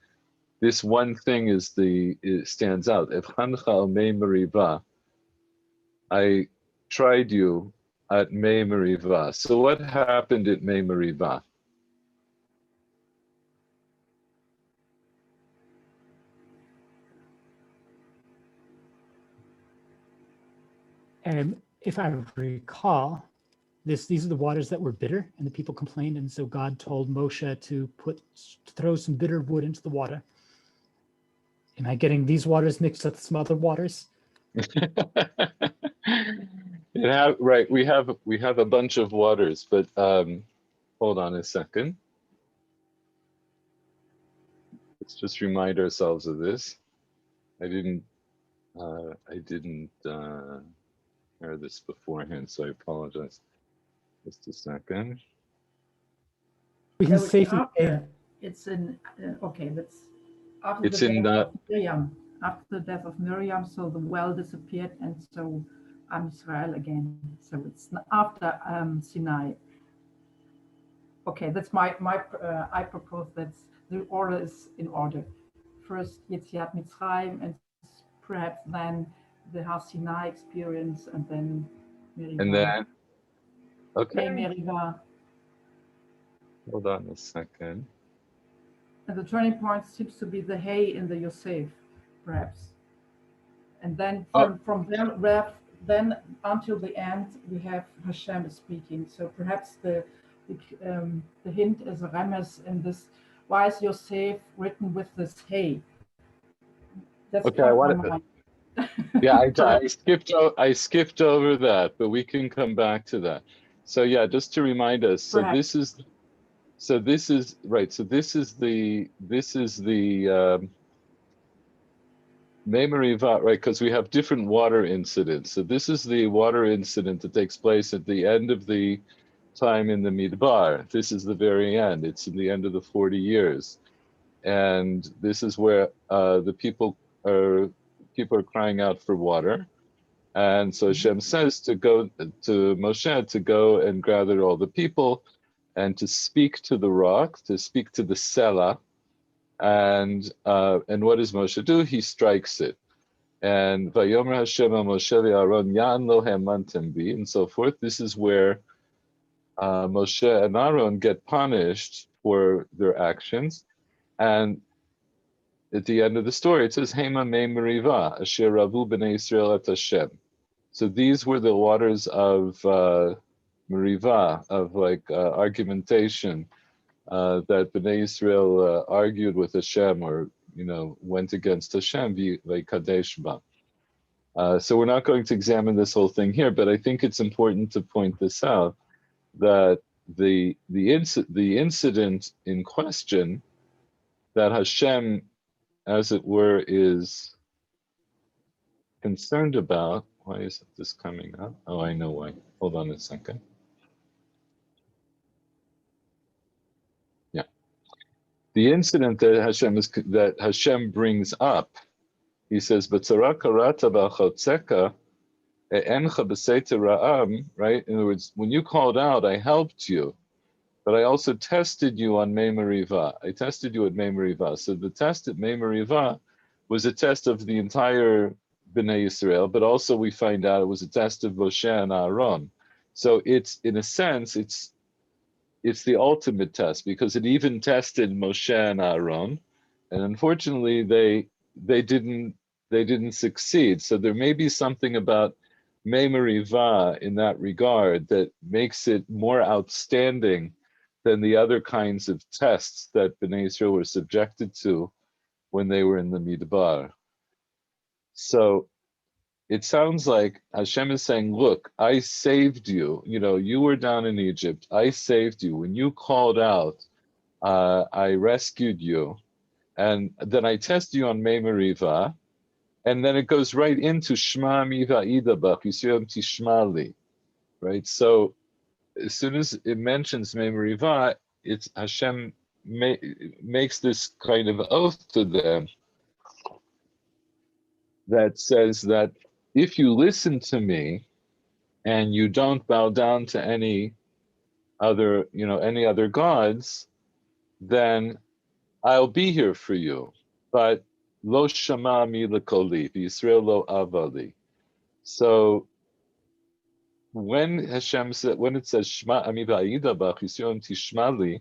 this one thing stands out. Evchancha al mei meriva. I tried you at mei meriva. So what happened at mei meriva? If I recall, these are the waters that were bitter, and the people complained, and so God told Moshe to throw some bitter wood into the water. Am I getting these waters mixed up with some other waters? Right. We have a bunch of waters, but hold on a second. Let's just remind ourselves of this. I didn't hear this beforehand, so I apologize. Just a second. We can safely say it's in okay. After it's the in death of Miriam. After the death of Miriam, so the well disappeared, and so Israel again. So it's after Sinai. Okay, that's my I propose that the order is in order. First Yetziat Mitzrayim, and perhaps then the Har Sinai experience, and then Meriva. And then, okay. Meriva. Hold on a second. And the turning point seems to be the hay in the Yosef, perhaps. And then from then until the end, we have Hashem speaking. So perhaps the hint is a remes in this. Why is Yosef written with this hay? That's okay. I want to. Yeah, I skipped over that, but we can come back to that. So yeah, just to remind us. So perhaps. this is right. So this is the Meriva, right? Because we have different water incidents. So this is the water incident that takes place at the end of the time in the Midbar. This is the very end. It's in the end of the 40 years, and this is where the people are crying out for water. And so Hashem says to Moshe to go and gather all the people and to speak to the rock, to speak to the Selah. And what does Moshe do? He strikes it. And Vayomer Hashem al Moshe Aaron Yan Lohem Mantem Bi, and so forth. This is where Moshe and Aaron get punished for their actions. And at the end of the story, it says, Hema me meriva, asher ravu b'nei Yisrael et Hashem. So these were the waters of meriva, of argumentation, that b'nei Yisrael argued with Hashem, or went against Hashem, v'kadesh ba. So we're not going to examine this whole thing here, but I think it's important to point this out, that the incident in question that Hashem, as it were, is concerned about. Why isn't this coming up? Oh, I know why. Hold on a second. Yeah. The incident that Hashem brings up, he says, "B'tzara karata b'chotzeka e'encha b'seiter ra'am," right? In other words, when you called out, I helped you, but I also tested you on Mei Meriva. I tested you at Mei Meriva. So the test at Mei Meriva was a test of the entire Bnei Yisrael, but also we find out it was a test of Moshe and Aaron. So it's, in a sense, it's the ultimate test, because it even tested Moshe and Aaron, and unfortunately they didn't succeed. So there may be something about Mei Meriva in that regard that makes it more outstanding than the other kinds of tests that Bnei Yisrael were subjected to when they were in the Midbar. So it sounds like Hashem is saying, look, I saved you. You were down in Egypt. I saved you. When you called out, I rescued you. And then I test you on Mei Meriva. And then it goes right into Shma Miva Idabach, Yisrael Tishmali. Right? So as soon as it mentions Mei Meriva, it's Hashem makes this kind of oath to them that says that if you listen to me and you don't bow down to any other gods, then I'll be here for you. But lo shama mi lekoli, Yisrael lo avali. So when Hashem said, when it says Shma ami va'ida bach Yisrael tishmali,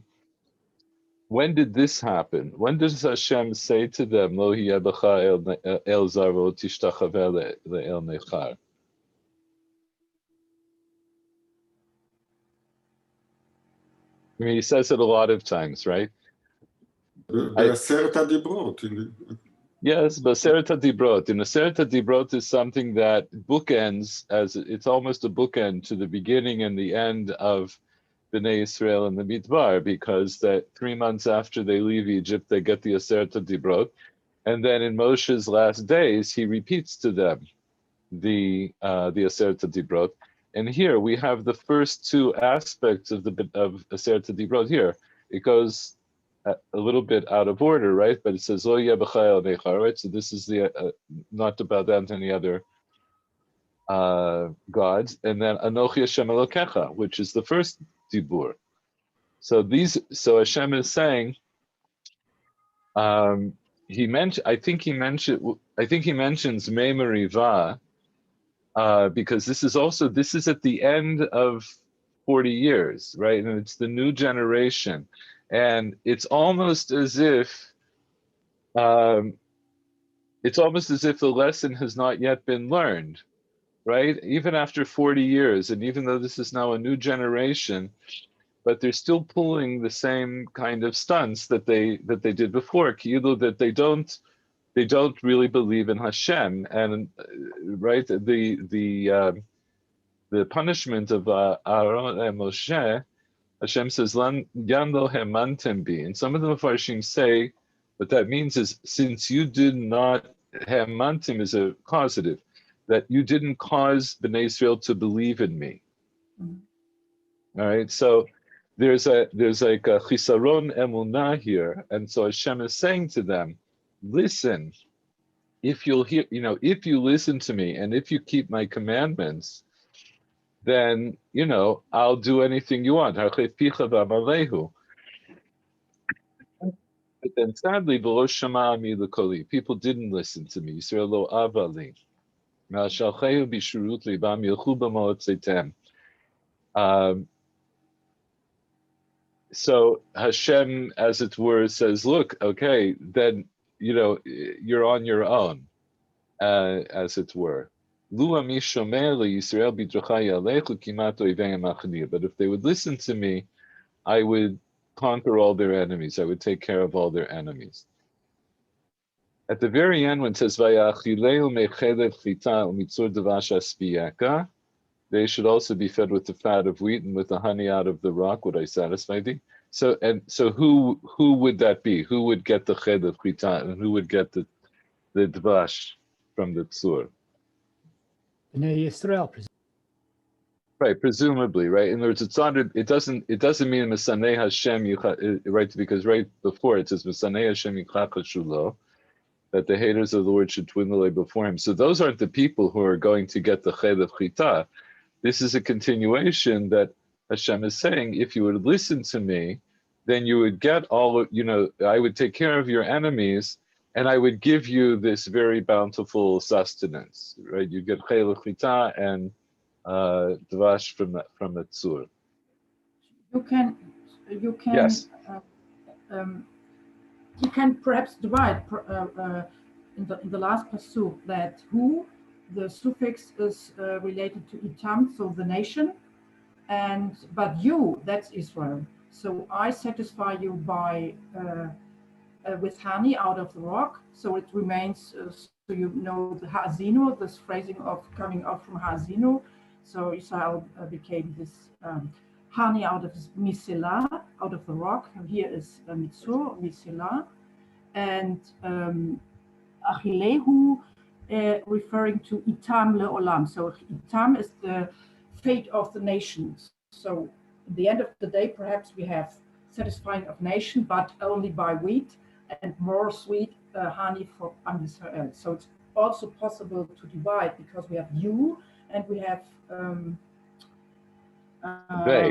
when did this happen? When does Hashem say to them, lo hiyabacha el zaro tishtachaveh el nechar? I mean, he says it a lot of times, right? בעשרת הדיברות. Yes, but Aseret HaDibrot. And Aseret HaDibrot is something that bookends, as it's almost a bookend to the beginning and the end of Bnei Israel and the Midbar, because that 3 months after they leave Egypt, they get the Aseret HaDibrot. And then in Moshe's last days, he repeats to them the Aseret HaDibrot. And here we have the first two aspects of Aseret HaDibrot here. It goes a little bit out of order, right? But it says, "Lo yabecha el nechar," right? So this is the not to bow down to any other gods. And then Anochi Hashem Elokecha, which is the first dibur. So Hashem is saying, I think he mentions Mei Meriva, because this is at the end of 40 years, right? And it's the new generation. And it's almost as if the lesson has not yet been learned, right? Even after 40 years, and even though this is now a new generation, but they're still pulling the same kind of stunts that they did before, Ki'ilu, that they don't really believe in Hashem. And right, the punishment of Aaron and Moshe, Hashem says, Yan lo hemantem bi. And some of the Mepharshim say, what that means is, since you did not, hemantim is a causative, that you didn't cause Bnei Israel to believe in me. Mm-hmm. All right, so there's like a chisaron emunah here. And so Hashem is saying to them, listen, if you'll hear, if you listen to me and if you keep my commandments, then, I'll do anything you want. But then sadly, people didn't listen to me. So Hashem, as it were, says, look, okay, then, you're on your own, as it were. But if they would listen to me, I would conquer all their enemies. I would take care of all their enemies. At the very end, when it says, they should also be fed with the fat of wheat and with the honey out of the rock. Would I satisfy thee? So who would that be? Who would get the ched of chita and who would get the dvash from the tzur? Bnei Yisrael, right? Presumably, right? In other words, it doesn't mean Mesanei Hashem, right? Because right before it says Mesanei Hashem Yichach Shulo, that the haters of the Lord should dwindle before him. So those aren't the people who are going to get the ched of chita. This is a continuation that Hashem is saying, if you would listen to me, then you would get all, I would take care of your enemies, and I would give you this very bountiful sustenance, right? You get ched chita and dvash from the tzur. You can. Yes. You can perhaps divide in the last pasuk that who, the suffix is related to itam, so the nation, but you, that's Israel. So I satisfy you by with honey out of the rock, so it remains you know the Ha'azinu, this phrasing of coming out from Ha'azinu. So Israel became this Hani out of Misilah, out of the rock. Here is Mitzur, Misilah. And Achilehu, referring to Itam Le'olam. So Itam is the fate of the nations. So at the end of the day, perhaps we have satisfying of nation, but only by wheat, and more sweet honey for Israel. So it's also possible to divide, because we have you and we have they.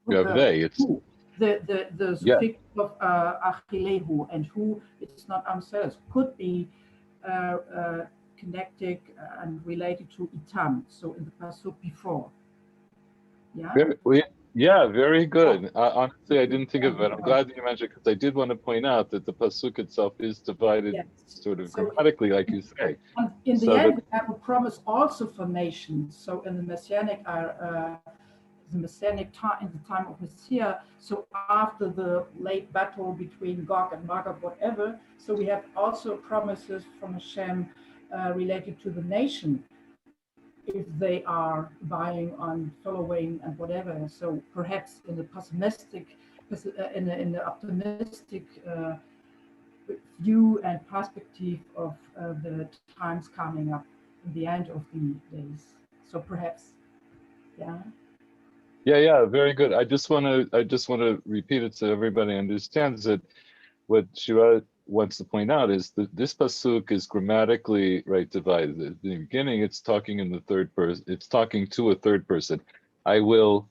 You have they. It's who. The suffix of Achilehu, and who, it's not ourselves, could be connected and related to Itam. So in the pasuk before. Yeah, very good. Honestly, I didn't think of it. I'm glad that you mentioned it, because I did want to point out that the pasuk itself is divided sort of grammatically, like you say. And in the end, we have a promise also for nations. So in the Messianic time, in the time of Messiah, so after the late battle between Gog and Magog, whatever, so we have also promises from Hashem related to the nation, if they are buying on following and whatever. So perhaps in the pessimistic, in the optimistic view and perspective of the times coming up in the end of the days. So perhaps, Yeah, very good. I just want to repeat it so everybody understands that what Shira wants to point out is that this pasuk is grammatically divided. At the beginning, it's talking in the third person. It's talking to a third person. I will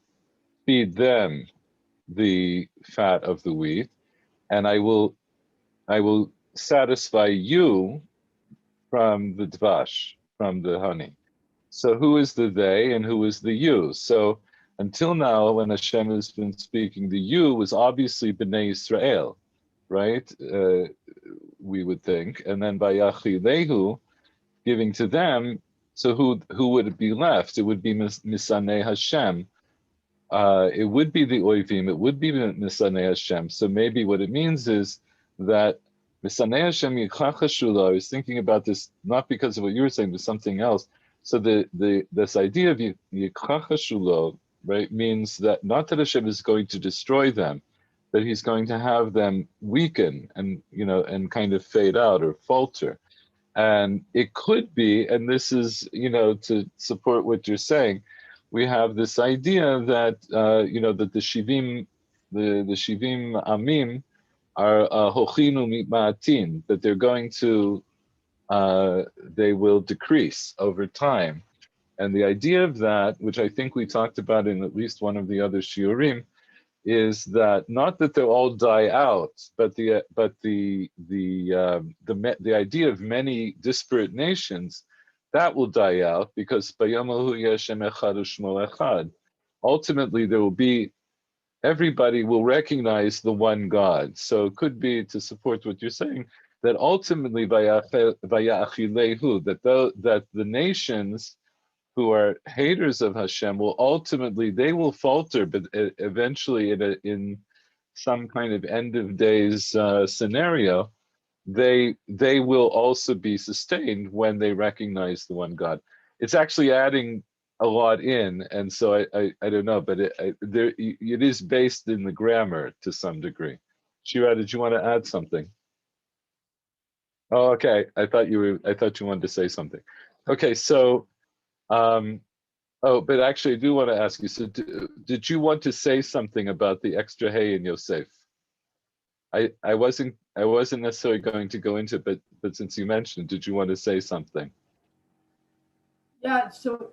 feed them the fat of the wheat, and I will satisfy you from the dvash, from the honey. So who is the they and who is the you? So until now, when Hashem has been speaking, the you was obviously Bnei Israel, right? We would think. And then by Yachilehu, giving to them, so who would it be left? It would be Misanei Hashem. It would be the Oivim, it would be Misanei Hashem. So maybe what it means is that Misanei Hashem Yichachashula, I was thinking about this not because of what you were saying, but something else. So this idea of Yichachashula, right, means that not that Hashem is going to destroy them, that he's going to have them weaken and and kind of fade out or falter. And it could be, and this is to support what you're saying, we have this idea that that the shivim amim are hochinu mitma'atin, that they're going to they will decrease over time. And the idea of that, which I think we talked about in at least one of the other shiurim, is that not that they'll all die out, but the idea of many disparate nations, that will die out, because ultimately there will be, everybody will recognize the one God. So it could be, to support what you're saying, that ultimately that the nations who are haters of Hashem will ultimately, they will falter, but eventually in some kind of end of days scenario, they will also be sustained when they recognize the one God. It's actually adding a lot in, and so I don't know, but it is based in the grammar to some degree. Shira, did you want to add something? Oh, okay. I thought you wanted to say something. Okay, so but actually I do want to ask you, so did you want to say something about the extra hay in Yosef? I wasn't necessarily going to go into it, but since you mentioned, did you want to say something? Yeah, so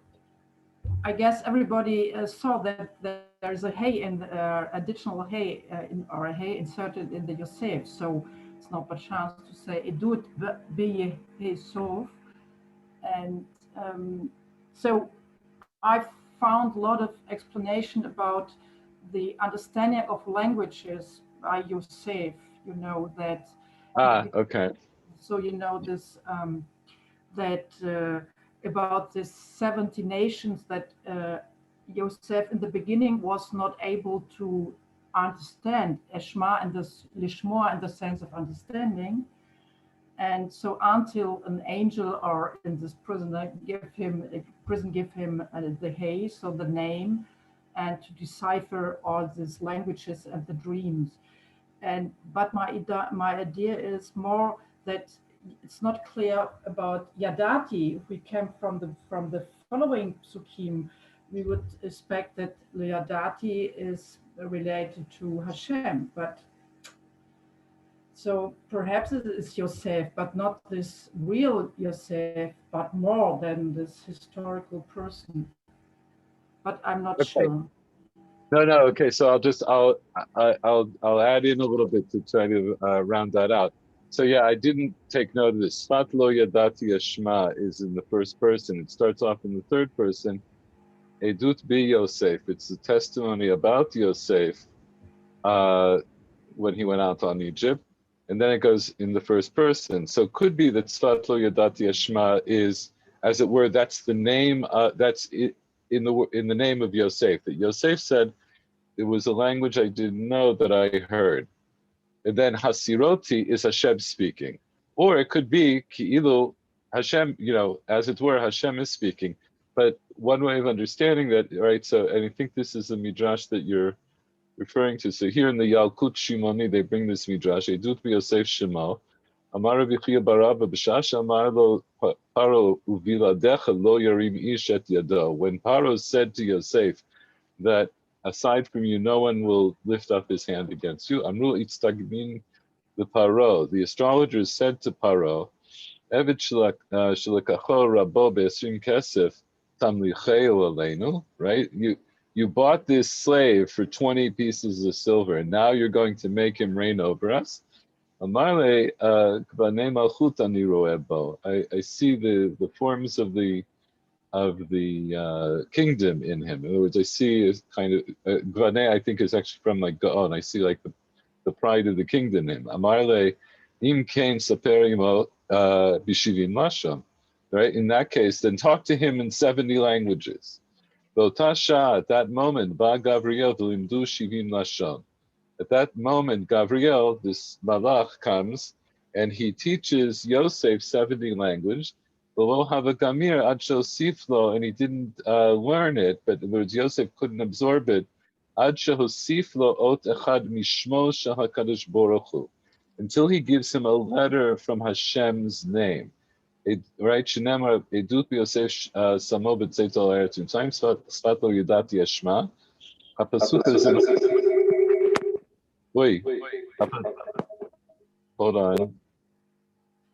I guess everybody saw that there's a hay in additional hay or a hay inserted in the Yosef. So it's not a chance to say it would be hay sof. And so I found a lot of explanation about the understanding of languages by Yosef. That. Okay. So this that. About the 70 nations that Yosef in the beginning was not able to understand, Eshma and the Lishmoa in the sense of understanding. And so until an angel or in this prison give him the hay, so the name, and to decipher all these languages and the dreams. But my idea is more that it's not clear about Yadati. If we came from the following psukim, we would expect that Yadati is related to Hashem, but so perhaps it is Yosef, but not this real Yosef, but more than this historical person. But I'm not sure. No. Okay. So I'll add in a little bit to try to round that out. So yeah, I didn't take note of this. Sfat lo yadati yashma is in the first person. It starts off in the third person. Edut bi Yosef. It's a testimony about Yosef when he went out on Egypt, and then it goes in the first person. So it could be that Sfat lo yadati yashma is, as it were, that's the name. That's it, in the name of Yosef. That Yosef said, it was a language I didn't know that I heard. And then Hasiroti is Hashem speaking. Or it could be Ki'ilu Hashem, as it were, Hashem is speaking. But one way of understanding that, right, so, and I think this is the Midrash that you're referring to. So here in the Yalkut Shimoni, they bring this Midrash, Edut Yosef Shemo, Amar Rabbi Chia bar Abba b'shasha amar lo Paro uviladecha lo yarim ish et yado. When Paro said to Yosef that aside from you, no one will lift up his hand against you. Amru itztagmin the Paro. The astrologers said to Paro, Evet shelakacho rabo be'esrim kesef tamlicheu aleinu. Right? You bought this slave for 20 pieces of silver, and now you're going to make him reign over us. Amarle kvanei malchut ani roeh bo. I see the forms of the kingdom in him. In other words, I see a kind of Gvanei, I think, is actually from like Gaon. I see like the pride of the kingdom in him. Amarle im kain saperimo b'shivim lashon. Right? In that case, then talk to him in 70 languages. V'otasha, at that moment, ba Gabriel v'limdu shivim lashon. At that moment, Gabriel, this malach, comes and he teaches Yosef 70 language. And he didn't learn it, but in other words, Yosef couldn't absorb it. Until he gives him a letter from Hashem's name. Right? Edut Yosef Samo b'tzeito eretz Mitzrayim sfat lo yadati yashma. Hapasuk is hold on.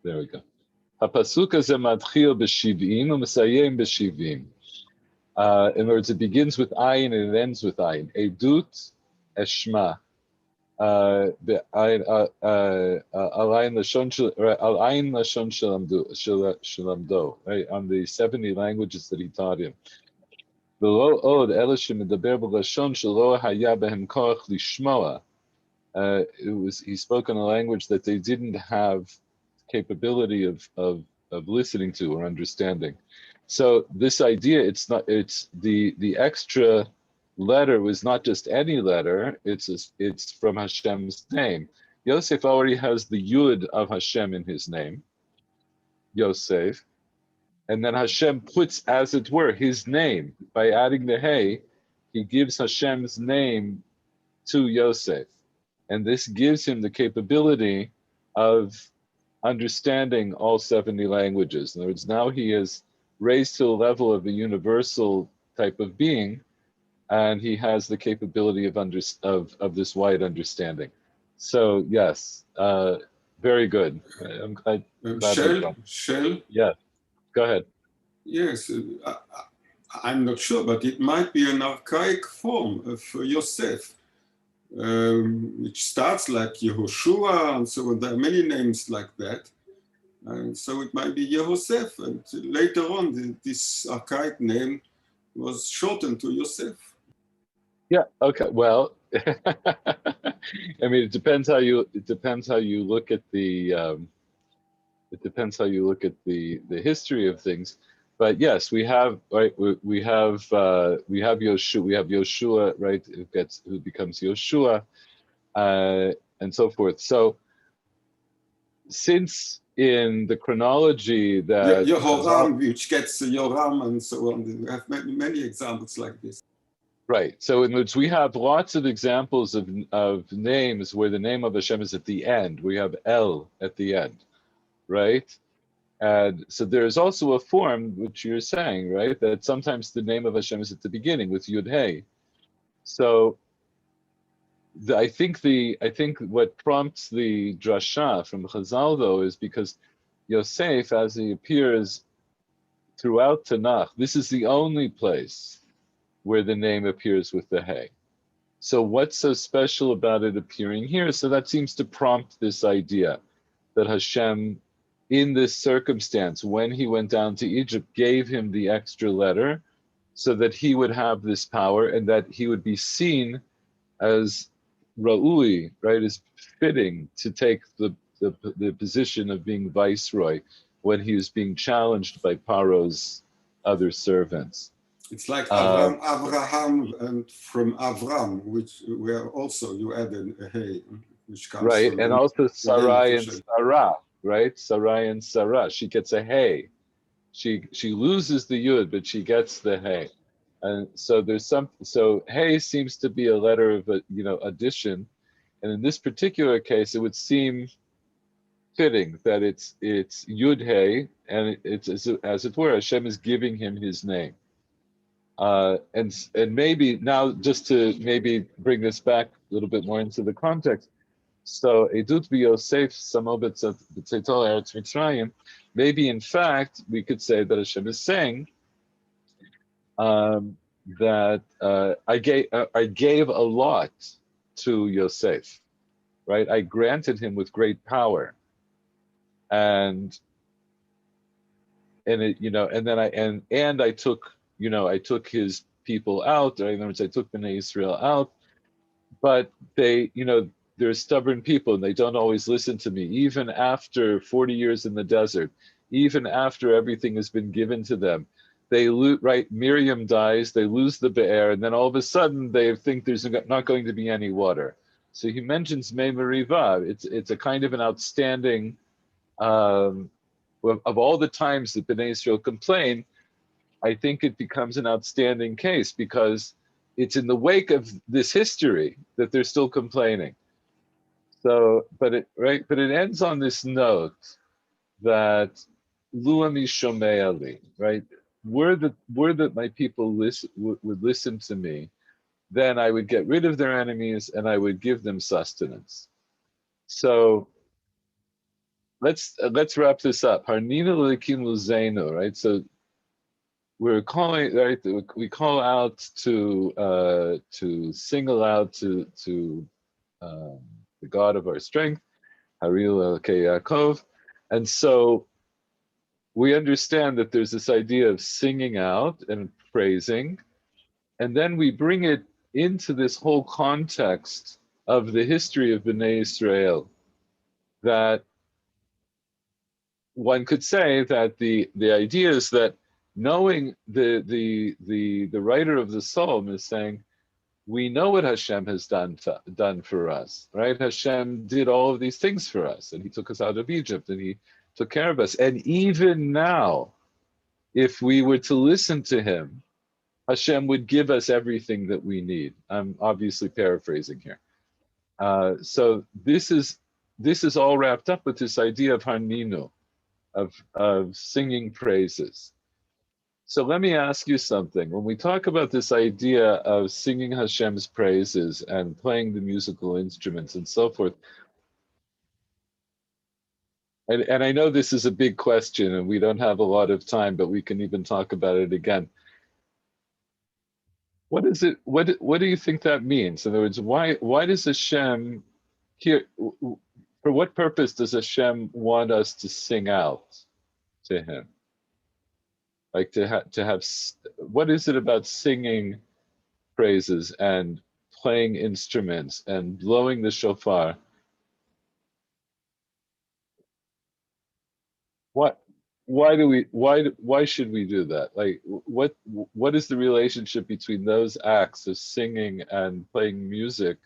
There we go. Hapasuk הזה מתחיל ב-70 ומסיים ב-70. In other words, it begins with ayin and it ends with ayin. Edut eshma. Al ayin lashon shelamdo. Right, on the 70 languages that he taught him. V'lo od ela shemedaber b'lashon shelo haya behem koach lishmoa. He spoke in a language that they didn't have capability of listening to or understanding. So this idea, it's the extra letter was not just any letter, it's from Hashem's name. Yosef already has the Yud of Hashem in his name, Yosef, and then Hashem puts, as it were, his name. By adding the hey, he gives Hashem's name to Yosef. And this gives him the capability of understanding all 70 languages. In other words, now he is raised to a level of a universal type of being, and he has the capability of this wide understanding. So yes, very good. I'm glad. Shel? Yeah, go ahead. Yes, I'm not sure, but it might be an archaic form of Yosef, which starts like Yehoshua, and so on. There are many names like that. And so it might be Yehosef, and later on, this archaic name was shortened to Yosef. Yeah. Okay. Well, I mean, it depends how you look at the history of things. But yes, we have Yoshua, right? Who becomes Yoshua, and so forth. So since in the chronology that Yehoram, which gets Yoram and so on. We have many examples like this. right. So in which we have lots of examples of names where the name of Hashem is at the end. We have El at the end, right? And so there's also a form, which you're saying, right, that sometimes the name of Hashem is at the beginning with Yud Hey. So I think what prompts the drasha from Chazal though is because Yosef, as he appears throughout Tanakh, this is the only place where the name appears with the Hey. So what's so special about it appearing here? So that seems to prompt this idea that Hashem, in this circumstance, when he went down to Egypt, gave him the extra letter so that he would have this power and that he would be seen as Ra'ui, right, as fitting to take the position of being viceroy when he was being challenged by Paro's other servants. It's like Avraham and from Avram, which where also you add a hey, which comes right, from and also Sarai and Sarah, right? Sarai and Sarah. She gets a hey. She loses the yud, but she gets the hey. And so there's so hey seems to be a letter of addition, and in this particular case, it would seem fitting that it's yud hey, and it's as it were, Hashem is giving him his name. And maybe now, just to maybe bring this back a little bit more into the context. So Edut b'Yosef samo b'tzeitol eretz Mitzrayim. Maybe in fact we could say that Hashem is saying that I gave a lot to Yosef, right? I granted him with great power, and it and then I took I took his people out. In other words, I took Bnei Israel out, but they they're stubborn people and they don't always listen to me. Even after 40 years in the desert, even after everything has been given to them, they right. Miriam dies, they lose the Be'er, and then all of a sudden they think there's not going to be any water. So he mentions Mei Meriva. It's a kind of an outstanding of all the times that Bnei Israel complain. I think it becomes an outstanding case because it's in the wake of this history that they're still complaining. So, but it ends on this note that Luami Shomei Ali, right? Were that my people would listen to me, then I would get rid of their enemies and I would give them sustenance. So let's wrap this up. Harnina Lekim Luzenu, right? So we're calling, right? We call out to single out to the God of our strength, Haril Elokei Yaakov, and so we understand that there's this idea of singing out and praising, and then we bring it into this whole context of the history of Bnei Israel, that one could say that the idea is that knowing the writer of the psalm is saying, we know what Hashem has done for us, right? Hashem did all of these things for us, and he took us out of Egypt, and he took care of us. And even now, if we were to listen to him, Hashem would give us everything that we need. I'm obviously paraphrasing here. So this is all wrapped up with this idea of harninu, of singing praises. So let me ask you something. When we talk about this idea of singing Hashem's praises and playing the musical instruments and so forth, and I know this is a big question and we don't have a lot of time, but we can even talk about it again. What is it? What do you think that means? In other words, why does Hashem here? For what purpose does Hashem want us to sing out to him? Like to have, what is it about singing praises and playing instruments and blowing the shofar? Why should we do that? Like what is the relationship between those acts of singing and playing music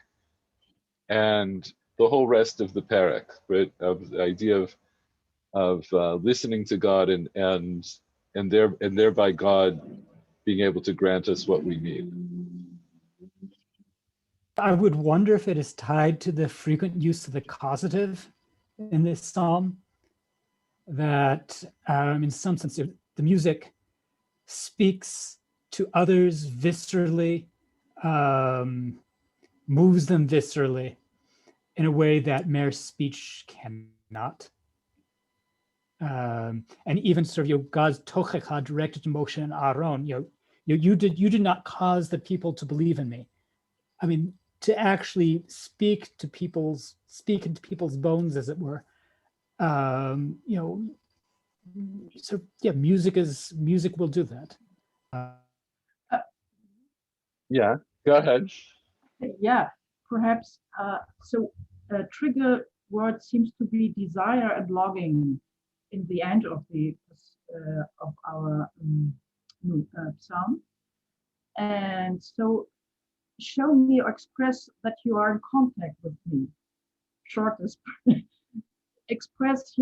and the whole rest of the parak, right? Of the idea of listening to God and thereby God being able to grant us what we need. I would wonder if it is tied to the frequent use of the causative in this psalm, that in some sense the music speaks to others viscerally, moves them viscerally in a way that mere speech cannot. And even sort of God's tochecha directed to Moshe and Aaron, you did not cause the people to believe in me. I mean, to actually speak into people's bones, as it were. So yeah, music will do that. Yeah, go ahead. Yeah, perhaps. So trigger word seems to be desire and longing in the end of the of our psalm. And so show me or express that you are in contact with me. Short is express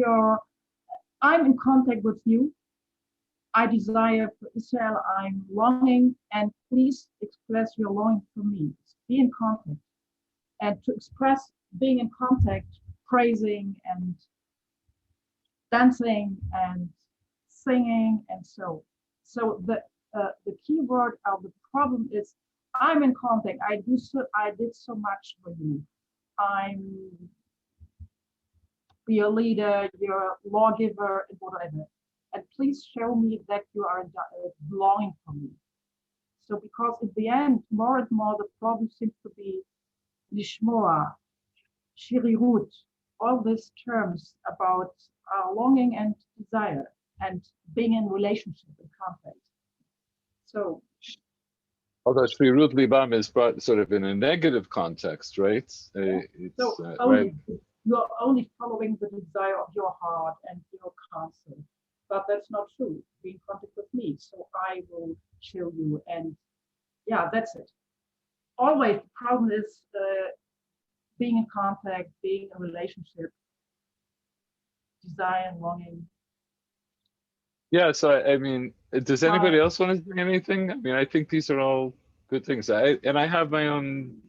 I'm in contact with you. I desire for Israel, I'm longing, and please express your longing for me. Be in contact. And to express being in contact, praising and dancing and singing and so. So the key word of the problem is I'm in contact. I did so much for you. I'm be a leader, you're a lawgiver, and whatever. And please show me that you are belonging for me. So because in the end, more and more the problem seems to be lishmoa, shirirut, all these terms about longing and desire and being in relationship and contact. So, although shrirut libam is brought sort of in a negative context, right? Right. You're only following the desire of your heart and your counsel, but that's not true. Be in contact with me, so I will show you. And yeah, that's it. Always the problem is being in contact, being in a relationship, desire and longing. Yeah, so I mean, does anybody else want to say anything? I mean, I think these are all good things. I have my own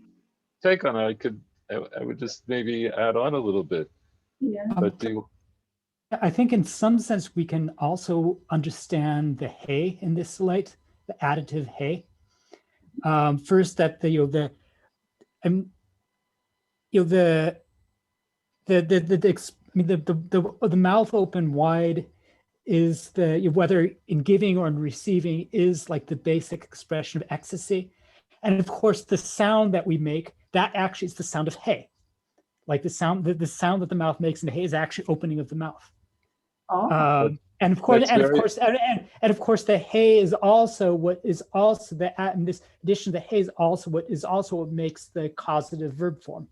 take on it. I would just maybe add on a little bit. Yeah. But I think in some sense we can also understand the hey in this light, the additive hey. First, that the mouth open wide is whether in giving or in receiving is like the basic expression of ecstasy. And of course, the sound that we make, that actually is the sound of hey. Like the sound that the mouth makes in hey is actually opening of the mouth. And of course, the hey is also what is also the in this addition, the hey is also what makes the causative verb form.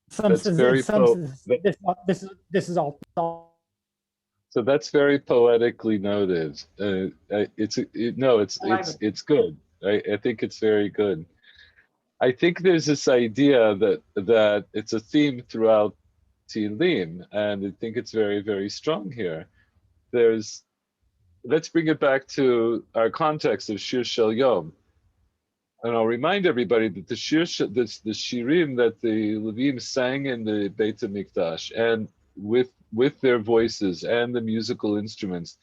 This is all. So that's very poetically noted. It's good. I think it's very good. I think there's this idea that it's a theme throughout Tehillim, and I think it's very, very strong here. Let's bring it back to our context of Shir Shel Yom. And I'll remind everybody that the shirim that the Levim sang in the Beit HaMikdash and with their voices and the musical instruments,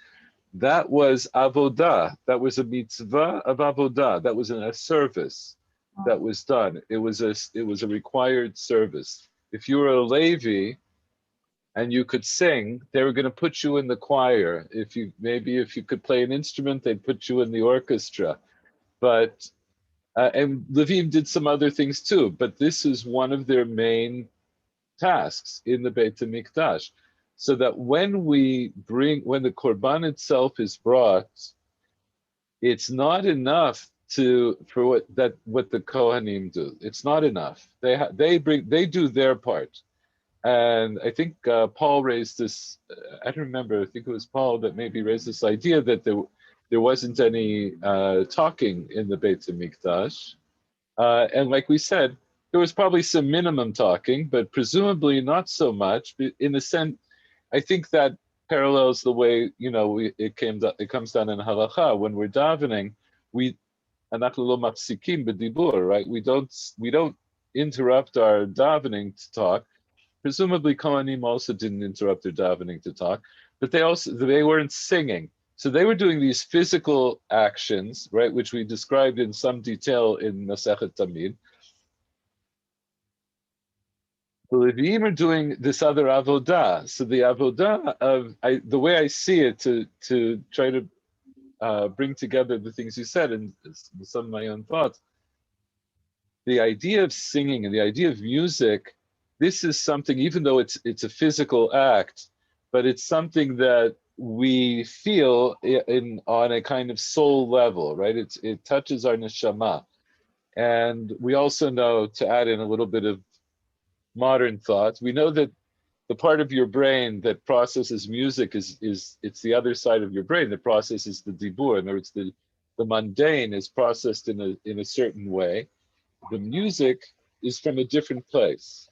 that was avodah. That was a mitzvah of avodah. That was a service that was done. It was a required service. If you were a Levi and you could sing, they were going to put you in the choir. If you could play an instrument, they'd put you in the orchestra. But and Levim did some other things too, but this is one of their main tasks in the Beit HaMikdash. So that when the Korban itself is brought, it's not enough for what the Kohanim do. It's not enough. They do their part. And I think Paul raised this, I don't remember, I think it was Paul that maybe raised this idea that there wasn't any talking in the Beit HaMikdash. And like we said, there was probably some minimum talking, but presumably not so much in the sense, I think that parallels the way, it comes down in halacha when we're davening. אנחנו לא מפסיקים בדיבור, right? We don't interrupt our davening to talk. Presumably Kohanim also didn't interrupt their davening to talk, but they weren't singing. So they were doing these physical actions, right, which we described in some detail in Masechet Tamid. The Leviim are doing this other avodah. So the avodah the way I see it, to try to bring together the things you said and some of my own thoughts, the idea of singing and the idea of music, this is something, even though it's a physical act, but it's something that we feel on a kind of soul level, right? It touches our neshama. And we also know, to add in a little bit of modern thought, we know that the part of your brain that processes music it's the other side of your brain that processes the dibur. In other words, the mundane is processed in a certain way. The music is from a different place,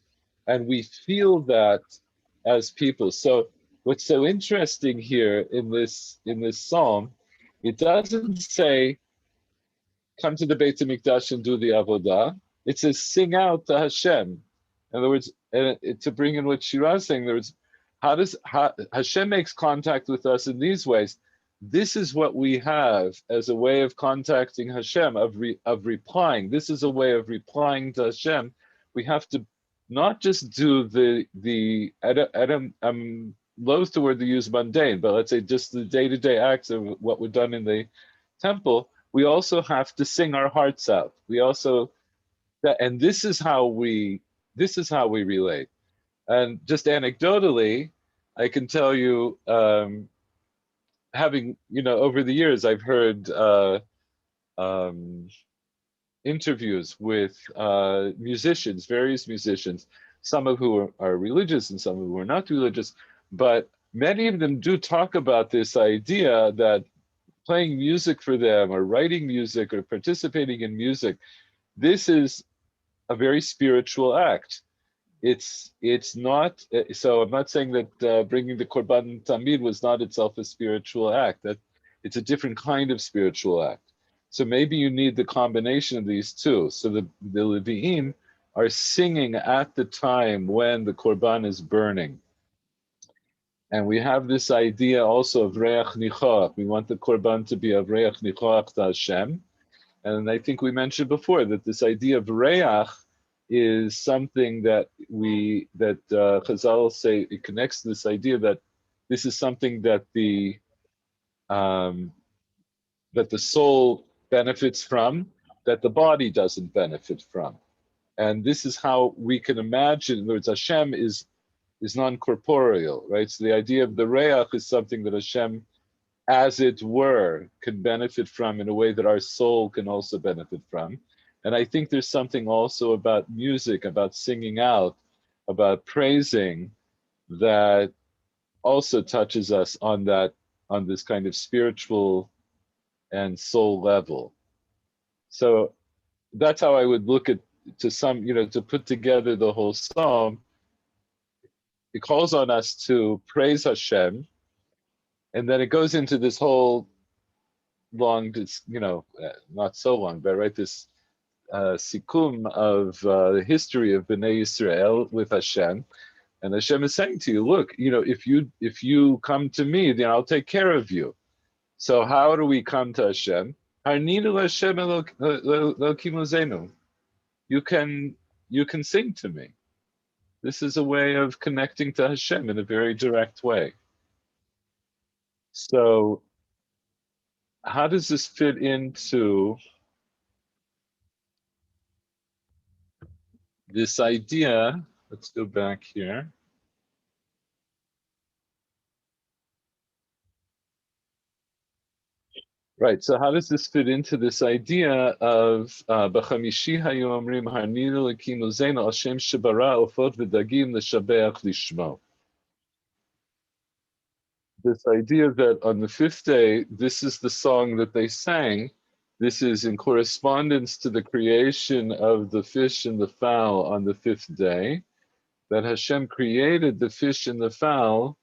and we feel that as people. So what's so interesting here in this psalm, it doesn't say come to the Beit HaMikdash and do the avodah. It says sing out to Hashem. In other words, to bring in what Shira is saying, there is Hashem makes contact with us in these ways. This is what we have as a way of contacting Hashem, of replying. This is a way of replying to Hashem. We have to not just do I'm loath to word to use mundane, but let's say just the day-to-day acts of what we've done in the temple. We also have to sing our hearts out. And this is how we relate. And just anecdotally, I can tell you, having, over the years, I've heard interviews with musicians, various musicians, some of who are religious and some of who are not religious, but many of them do talk about this idea that playing music for them or writing music or participating in music, this is a very spiritual act. It's not, so I'm not saying that bringing the Korban Tamid was not itself a spiritual act, that it's a different kind of spiritual act. So maybe you need the combination of these two. So the Leviim are singing at the time when the Korban is burning. And we have this idea also of Reach Nichoach. We want the Korban to be of Reach Nichoach to Hashem. And I think we mentioned before that this idea of Reach is something that Chazal say, it connects to this idea that this is something that the soul benefits from, that the body doesn't benefit from. And this is how we can imagine, in other words, Hashem is non-corporeal, right? So the idea of the Reach is something that Hashem, as it were, can benefit from in a way that our soul can also benefit from. And I think there's something also about music, about singing out, about praising, that also touches us on this kind of spiritual and soul level. So that's how I would look at, to put together the whole psalm. It calls on us to praise Hashem, and then it goes into this whole long, not so long, but right, this sikum of the history of Bnei Yisrael with Hashem, and Hashem is saying to you, look, if you come to me, then I'll take care of you. So how do we come to Hashem? Harninu Hashem Elokim Ozenu. You can sing to me. This is a way of connecting to Hashem in a very direct way. So how does this fit into this idea? Let's go back here. Right, so how does this fit into this idea of B'chamishi hayu omrim harninu l'kim uzeinu al shem shebara ofot v'dagim l'shabeach lishmo. This idea that on the fifth day, this is the song that they sang. This is in correspondence to the creation of the fish and the fowl on the fifth day, that Hashem created the fish and the fowl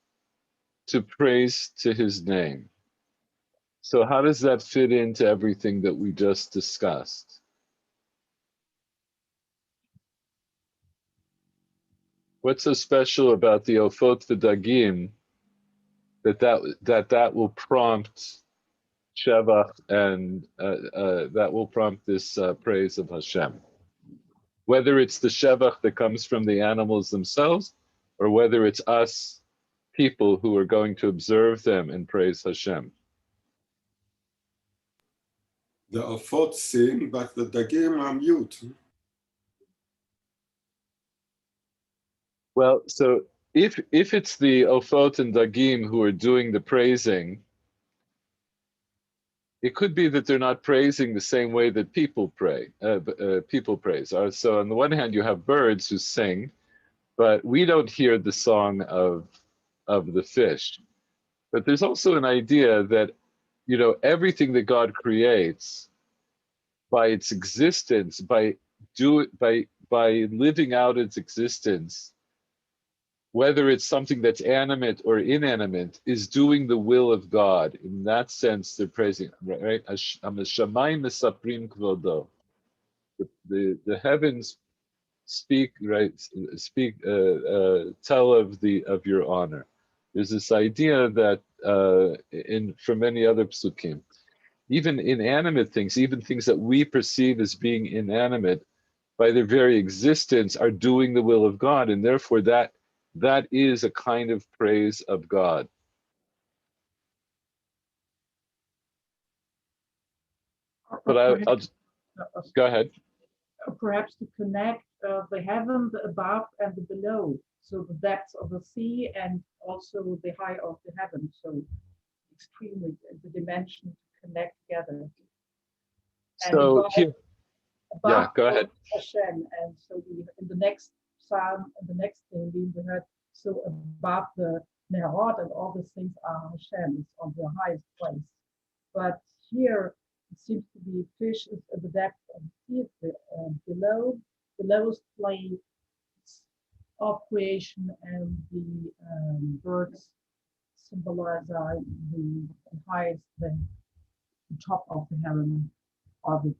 to praise to his name. So how does that fit into everything that we just discussed? What's so special about the Ofot V'Dagim that will prompt Shevach and that will prompt this praise of Hashem? Whether it's the Shevach that comes from the animals themselves, or whether it's us people who are going to observe them and praise Hashem. The Ofot sing, but the Dagim are mute. Well, so if it's the Ofot and Dagim who are doing the praising, it could be that they're not praising the same way that people pray. People praise. So on the one hand, you have birds who sing, but we don't hear the song of the fish. But there's also an idea that, you know, everything that God creates, by its existence, by living out its existence, whether it's something that's animate or inanimate, is doing the will of God. In that sense, they're praising, right? The heavens speak, right? Tell of your honor. There's this idea that from many other psukim, even inanimate things, even things that we perceive as being inanimate, by their very existence, are doing the will of God, and therefore that is a kind of praise of God. But I'll go ahead. Perhaps to connect the heaven, the above, and the below. So the depths of the sea and also the height of the heaven. So extremely the dimension to connect together. So and here, yeah, go ahead. Hashem, and so we in the next psalm, and the next thing we heard, so above the Meharot and all these things are Hashem, it's on the highest place. But here it seems to be fish is at the depth of the sea, below the lowest place of creation, and the birds symbolize the highest, the top of the heaven, or the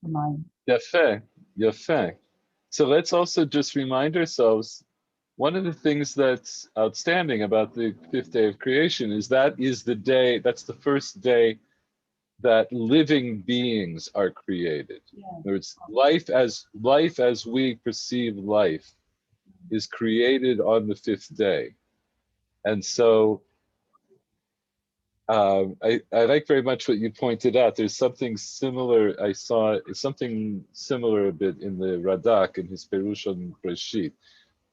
mind. Yafeh. So let's also just remind ourselves, one of the things that's outstanding about the fifth day of creation is the day, that's the first day that living beings are created. Yeah. In other words, life as we perceive life is created on the fifth day. And so I like very much what you pointed out. There's something similar. I saw something similar a bit in the Radak in his Perush on Breshit.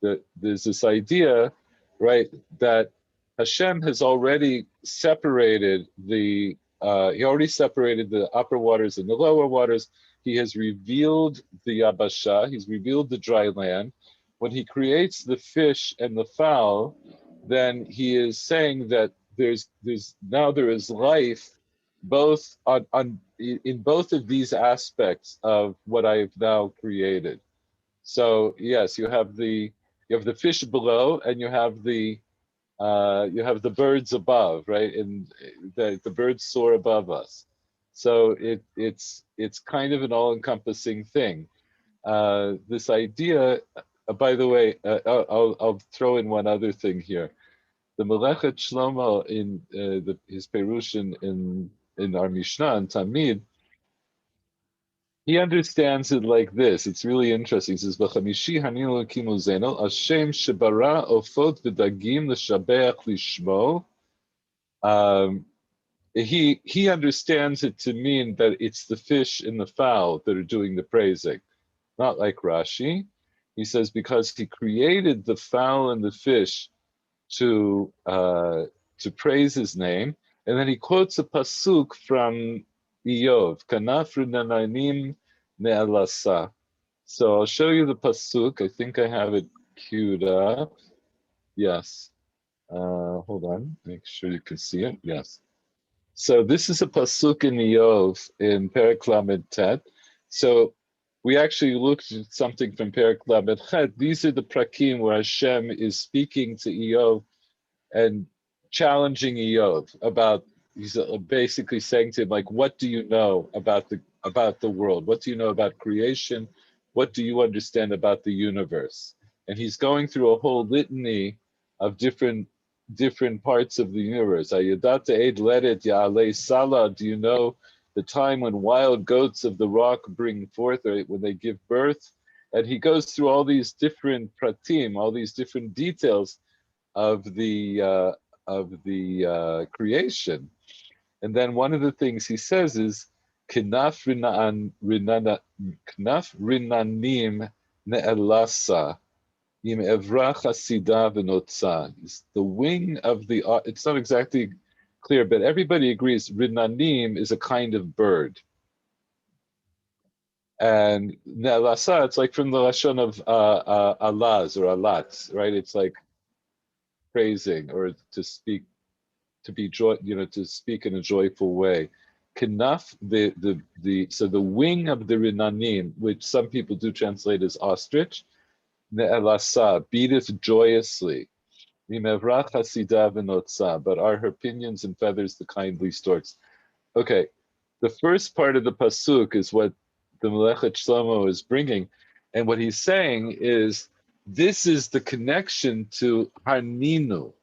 That there's this idea, right, that Hashem has already separated the upper waters and the lower waters. He has revealed the Yabasha. He's revealed the dry land. When he creates the fish and the fowl, then he is saying that there is life both in both of these aspects of what I have now created. So yes, you have the fish below, and you have the birds above, right? And the birds soar above us. So it's kind of an all-encompassing thing. This idea, by the way, I'll throw in one other thing here. The Melechet Shlomo in his Perush in our Mishnah and Tamid, he understands it like this. It's really interesting. He says, "B'chamishi haninu elokim uzenu, Hashem shebara ofot v'dagim l'shabeach lishmo." He understands it to mean that it's the fish and the fowl that are doing the praising, not like Rashi. He says because he created the fowl and the fish to praise his name, and then he quotes a pasuk from Iyov, Kanafru Nananim Ne'alasa. So I'll show you the pasuk. I think I have it queued up. Yes. Hold on. Make sure you can see it. Yes. So this is a pasuk in Iyov in Perek Lamed Tet. So we actually looked at something from Perek Lamed Chet. These are the prakim where Hashem is speaking to Iyov and challenging Eov about, he's basically saying to him, like, what do you know about the world? What do you know about creation? What do you understand about the universe? And he's going through a whole litany of different parts of the universe. Ayadata Eid Ledet Ya'alei Salah. Do you know the time when wild goats of the rock bring forth, or when they give birth? And he goes through all these different pratim, all these different details of the creation. And then one of the things he says is, Knaf rinanim ne'elasa im evra chasida v'notza. The wing of the, it's not exactly clear, but everybody agrees rinanim is a kind of bird. And ne'elasa, it's like from the lashon of alaz or alatz, right? It's like praising or to speak, to be joy, to speak in a joyful way. Knaf, so the wing of the rinanim, which some people do translate as ostrich, ne'elasa, beateth joyously. Mimevra chasida v'notza, but are her pinions and feathers the kindly storks. Okay, the first part of the pasuk is what the Melechet Shlomo is bringing, and what he's saying is, this is the connection to Harninu,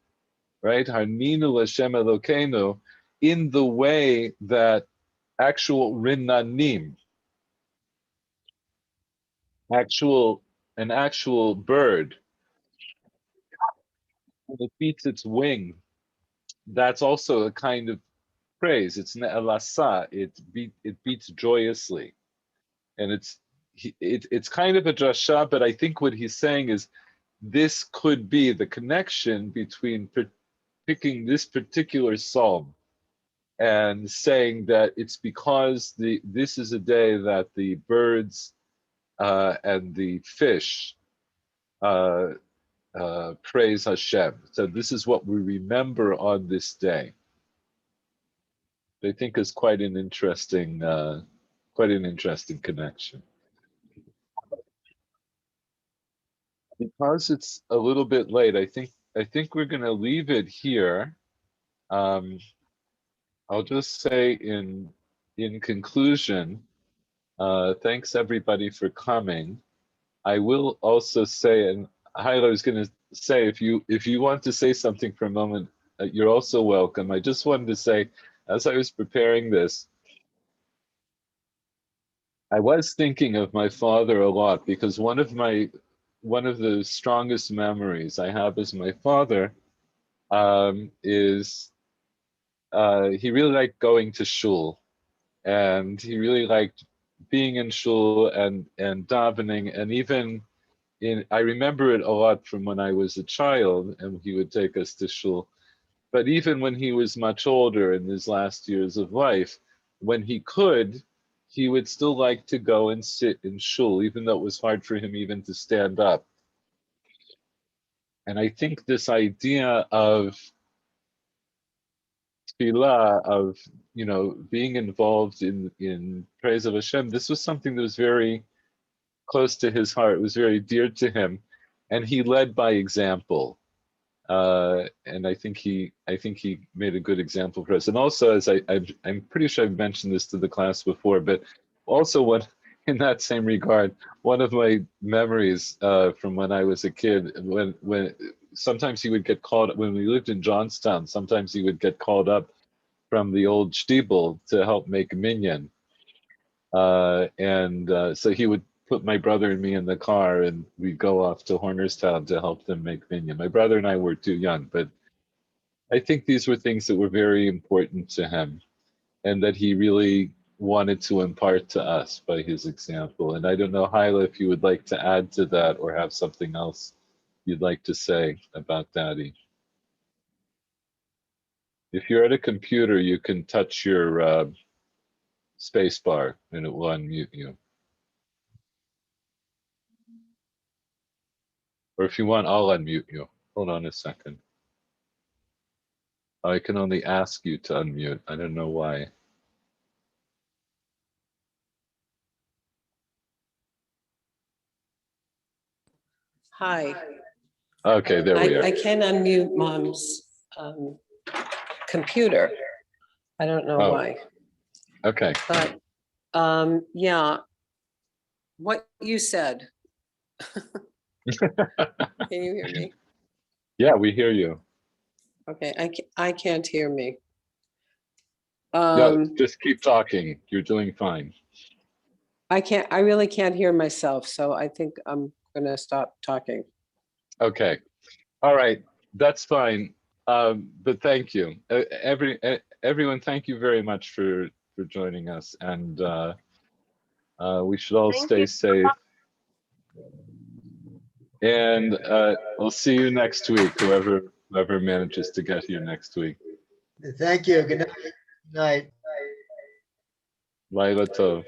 right? Harninu L'Shem Elokeinu, in the way that actual rinanim, an actual bird, when it beats its wing, that's also a kind of praise. It's ne'elasa. It beats joyously, and it's kind of a drasha. But I think what he's saying is, this could be the connection between picking this particular psalm and saying that it's because this is a day that the birds and the fish praise Hashem. So this is what we remember on this day. I think is quite an interesting connection. Because it's a little bit late, I think we're going to leave it here. I'll just say in conclusion, thanks everybody for coming. I will also say, and Haila was going to say, if you want to say something for a moment, you're also welcome. I just wanted to say, as I was preparing this, I was thinking of my father a lot, because one of the strongest memories I have as my father is he really liked going to shul, and he really liked being in shul and davening, and even I remember it a lot from when I was a child, and he would take us to shul. But even when he was much older in his last years of life, when he could, he would still like to go and sit in shul, even though it was hard for him even to stand up. And I think this idea of tefillah, of being involved in praise of Hashem, this was something that was very close to his heart. It was very dear to him, and he led by example. And I think he made a good example for us. And also, as I'm pretty sure I've mentioned this to the class before, but also in that same regard, one of my memories from when I was a kid, when sometimes he would get called, when we lived in Johnstown, sometimes he would get called up from the old shtibel to help make minyan. So he would put my brother and me in the car, and we'd go off to Hornerstown to help them make minyan. My brother and I were too young, but I think these were things that were very important to him, and that he really wanted to impart to us by his example. And I don't know, Haila, if you would like to add to that or have something else you'd like to say about Daddy. If you're at a computer, you can touch your space bar and it will unmute you. Or if you want, I'll unmute you. Hold on a second. I can only ask you to unmute. I don't know why. Hi. Okay, there we are. I can unmute Mom's computer. I don't know Oh. why, Okay. but yeah, what you said. Can you hear me? Yeah, we hear you. Okay, I can't hear me. Yeah, just keep talking. You're doing fine. I really can't hear myself, so I think I'm gonna stop talking. Okay. All right. That's fine. But thank you. Everyone, thank you very much for joining us. And we should all Thank stay you. safe. And we'll see you next week, whoever manages to get here next week. Thank you. Good night. Good night. Laila Tov.